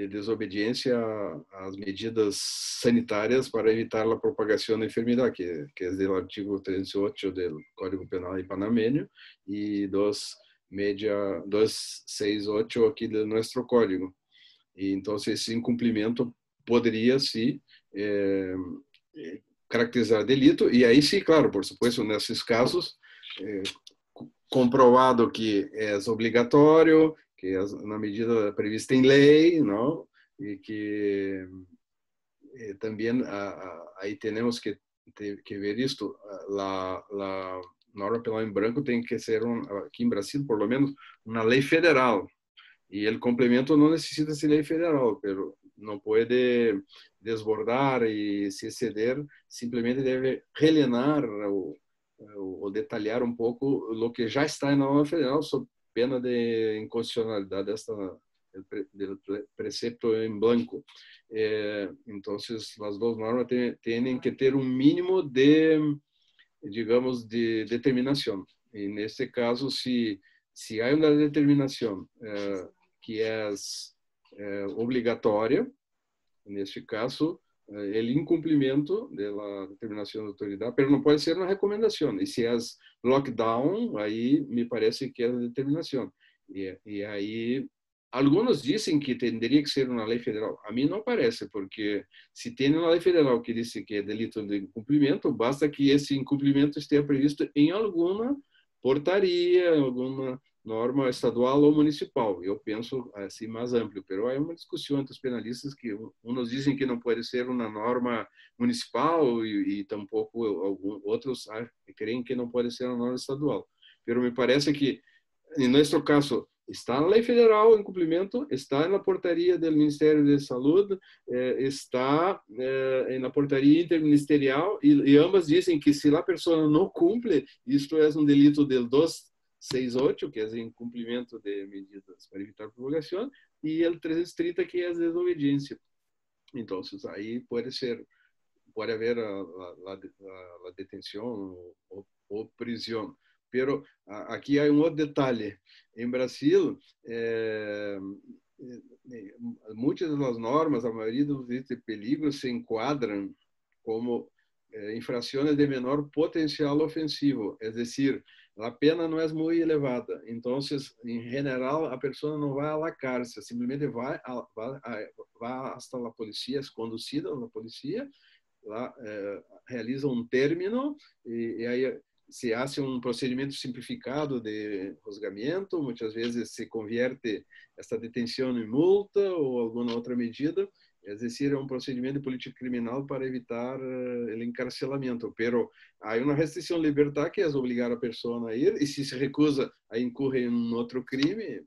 desobediência às medidas sanitárias para evitar a propagação da enfermidade, que é do artigo 38 do Código Penal panameño e 268 aqui do nosso código. E então esse incumprimento poderia sim caracterizar delito, e aí sim, claro, por supuesto, nesses casos, comprovado que é obrigatório, que é na medida prevista em lei, não? E que também aí temos que ver isto, a norma penal em branco tem que ser, aqui em Brasil, por lo menos, uma lei federal, e o complemento não necessita ser lei federal, mas não pode desbordar e se exceder, simplesmente deve rellenar ou detalhar pouco o que já está na norma federal, sob pena de inconstitucionalidade do precepto em branco. Então, as duas normas têm que ter mínimo de, digamos, de determinação. E nesse caso, se há uma determinação que é obrigatória, neste caso, o incumprimento da determinação da autoridade, mas não pode ser uma recomendação. E se é lockdown, aí me parece que é a determinação. E aí, alguns dizem que teria que ser uma lei federal. A mim não parece, porque se tem uma lei federal que diz que é delito de incumprimento, basta que esse incumprimento esteja previsto em alguma portaria, alguma norma estadual ou municipal. Eu penso assim mais amplo, mas há uma discussão entre os penalistas que uns dizem que não pode ser uma norma municipal e tampouco outros creem que não pode ser uma norma estadual. Mas me parece que, em nosso caso, está na lei federal em cumprimento, está na portaria do Ministério da Saúde, está na portaria interministerial e ambas dizem que se a pessoa não cumpre, isto é delito del 268, que é o incumprimento de medidas para evitar propagação, e o 330, que é a desobediência. Então, aí puede haber la detención o prisión. Pero aquí hay un otro detalle. En Brasil, muchas de las normas, la mayoría de los delitos de peligro se encuadran como infracciones de menor potencial ofensivo, es decir, la pena no es muy elevada. Entonces, en general, la persona no va a la cárcel, simplemente va hasta la policía, es conducida a la policía, realiza un término y ahí se hace un procedimiento simplificado de juzgamiento, muchas veces se convierte esta detención en multa o alguna otra medida, es decir, es un procedimiento de política criminal para evitar el encarcelamiento, pero hay una restricción de libertad que es obligar a la persona a ir, y si se recusa, ahí incurre en otro crimen.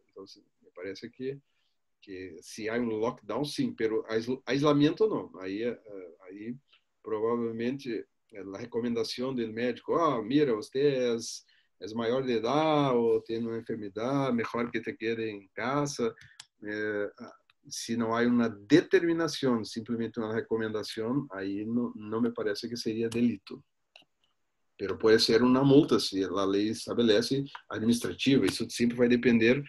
Entonces, me parece que si hay un lockdown, sí, pero aislamiento no. Ahí probablemente la recomendación del médico, mira, usted es mayor de edad o tiene una enfermedad, mejor que te quede en casa. Si no hay una determinación, simplemente una recomendación, ahí no me parece que sería delito. Pero puede ser una multa si la ley estabelece administrativa. Eso siempre va a depender.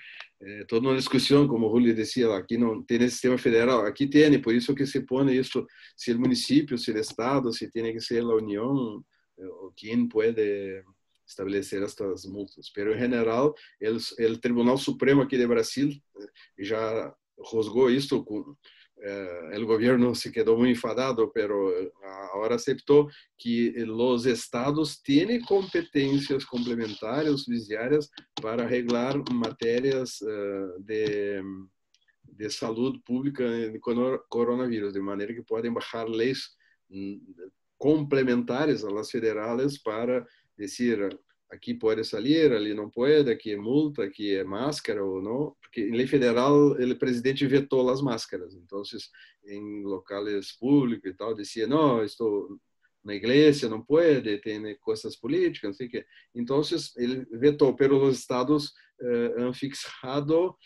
Toda una discusión, como Julio decía, aquí no tiene sistema federal, aquí tiene, por eso que se pone esto, si el municipio, si el estado, si tiene que ser la unión, o quién puede establecer estas multas. Pero en general, el Tribunal Supremo aquí de Brasil ya juzgó esto con... el gobierno se quedó muy enfadado, pero ahora aceptó que los estados tienen competencias complementarias o subsidiarias para arreglar materias de salud pública en coronavirus, de manera que pueden bajar leyes complementares a las federales para decir aquí puede salir, ali no puede, aquí es multa, aquí es máscara o no, porque en ley federal el presidente vetó las máscaras, entonces en locales públicos y tal decía, no, esto na iglesia no puede, tiene cosas políticas, no sé qué. Entonces él vetó, pero los estados han fijado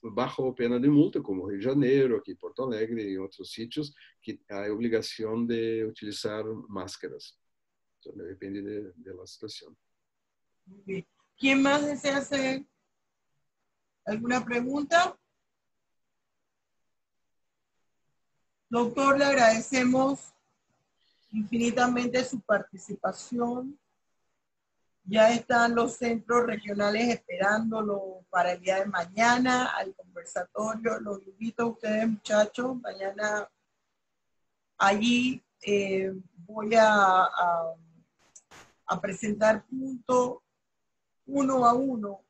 bajo pena de multa, como Rio de Janeiro, aquí Porto Alegre y otros sitios, que hay obligación de utilizar máscaras. Entonces, depende de la situación. ¿Quién más desea hacer alguna pregunta? Doctor, le agradecemos infinitamente su participación. Ya están los centros regionales esperándolo para el día de mañana al conversatorio. Los invito a ustedes, muchachos. Mañana allí voy a presentar punto uno a uno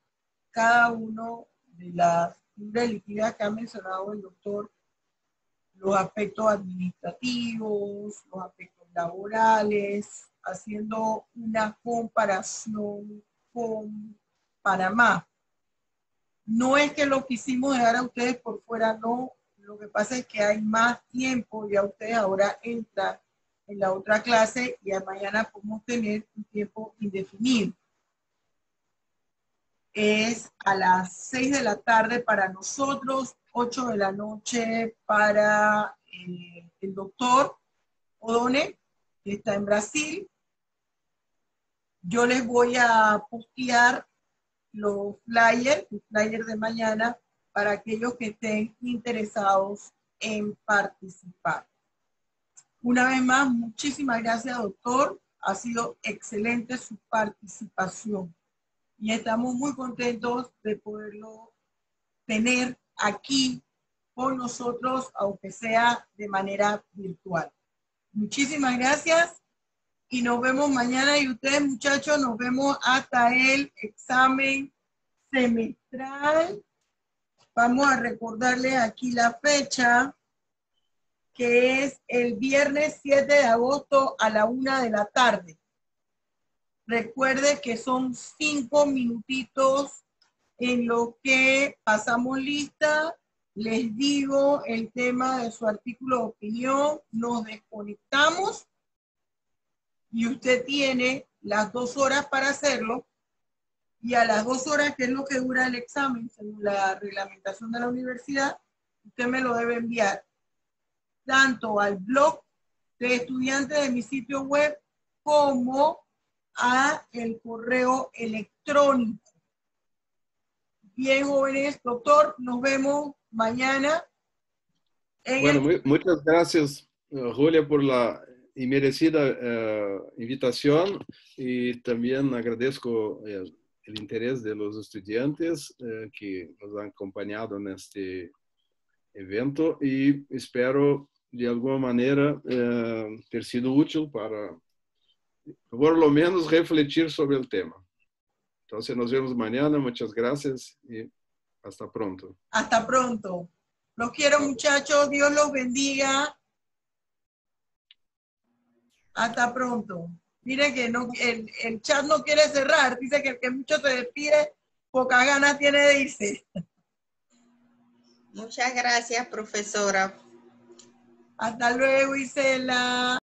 cada uno de las delictivas que ha mencionado el doctor, los aspectos administrativos, los aspectos laborales, haciendo una comparación con Panamá. No es que lo quisimos dejar a ustedes por fuera, no. Lo que pasa es que hay más tiempo, ya ustedes ahora entran en la otra clase y mañana podemos tener un tiempo indefinido. Es a las 6 de la tarde para nosotros, 8 de la noche para el doctor Odone, que está en Brasil. Yo les voy a postear los flyers de mañana para aquellos que estén interesados en participar. Una vez más, muchísimas gracias, doctor. Ha sido excelente su participación. Y estamos muy contentos de poderlo tener aquí con nosotros, aunque sea de manera virtual. Muchísimas gracias y nos vemos mañana. Y ustedes, muchachos, nos vemos hasta el examen semestral. Vamos a recordarles aquí la fecha, que es el viernes 7 de agosto a la 1 de la tarde. Recuerde que son 5 minutitos en lo que pasamos lista. Les digo el tema de su artículo de opinión. Nos desconectamos y usted tiene las 2 horas para hacerlo. Y a las 2 horas, que es lo que dura el examen, según la reglamentación de la universidad, usted me lo debe enviar tanto al blog de estudiantes de mi sitio web como a el correo electrónico. Bien, jóvenes, doctor, nos vemos mañana. Bueno, muchas gracias, Julia, por la inmerecida invitación, y también agradezco el interés de los estudiantes que nos han acompañado en este evento, y espero de alguna manera ter sido útil para, por lo menos, refletir sobre el tema. Entonces nos vemos mañana. Muchas gracias y hasta pronto. Hasta pronto. Los quiero, muchachos. Dios los bendiga. Hasta pronto. Miren que no, el chat no quiere cerrar. Dice que el que mucho se despide, pocas ganas tiene de irse. Muchas gracias, profesora. Hasta luego, Isela.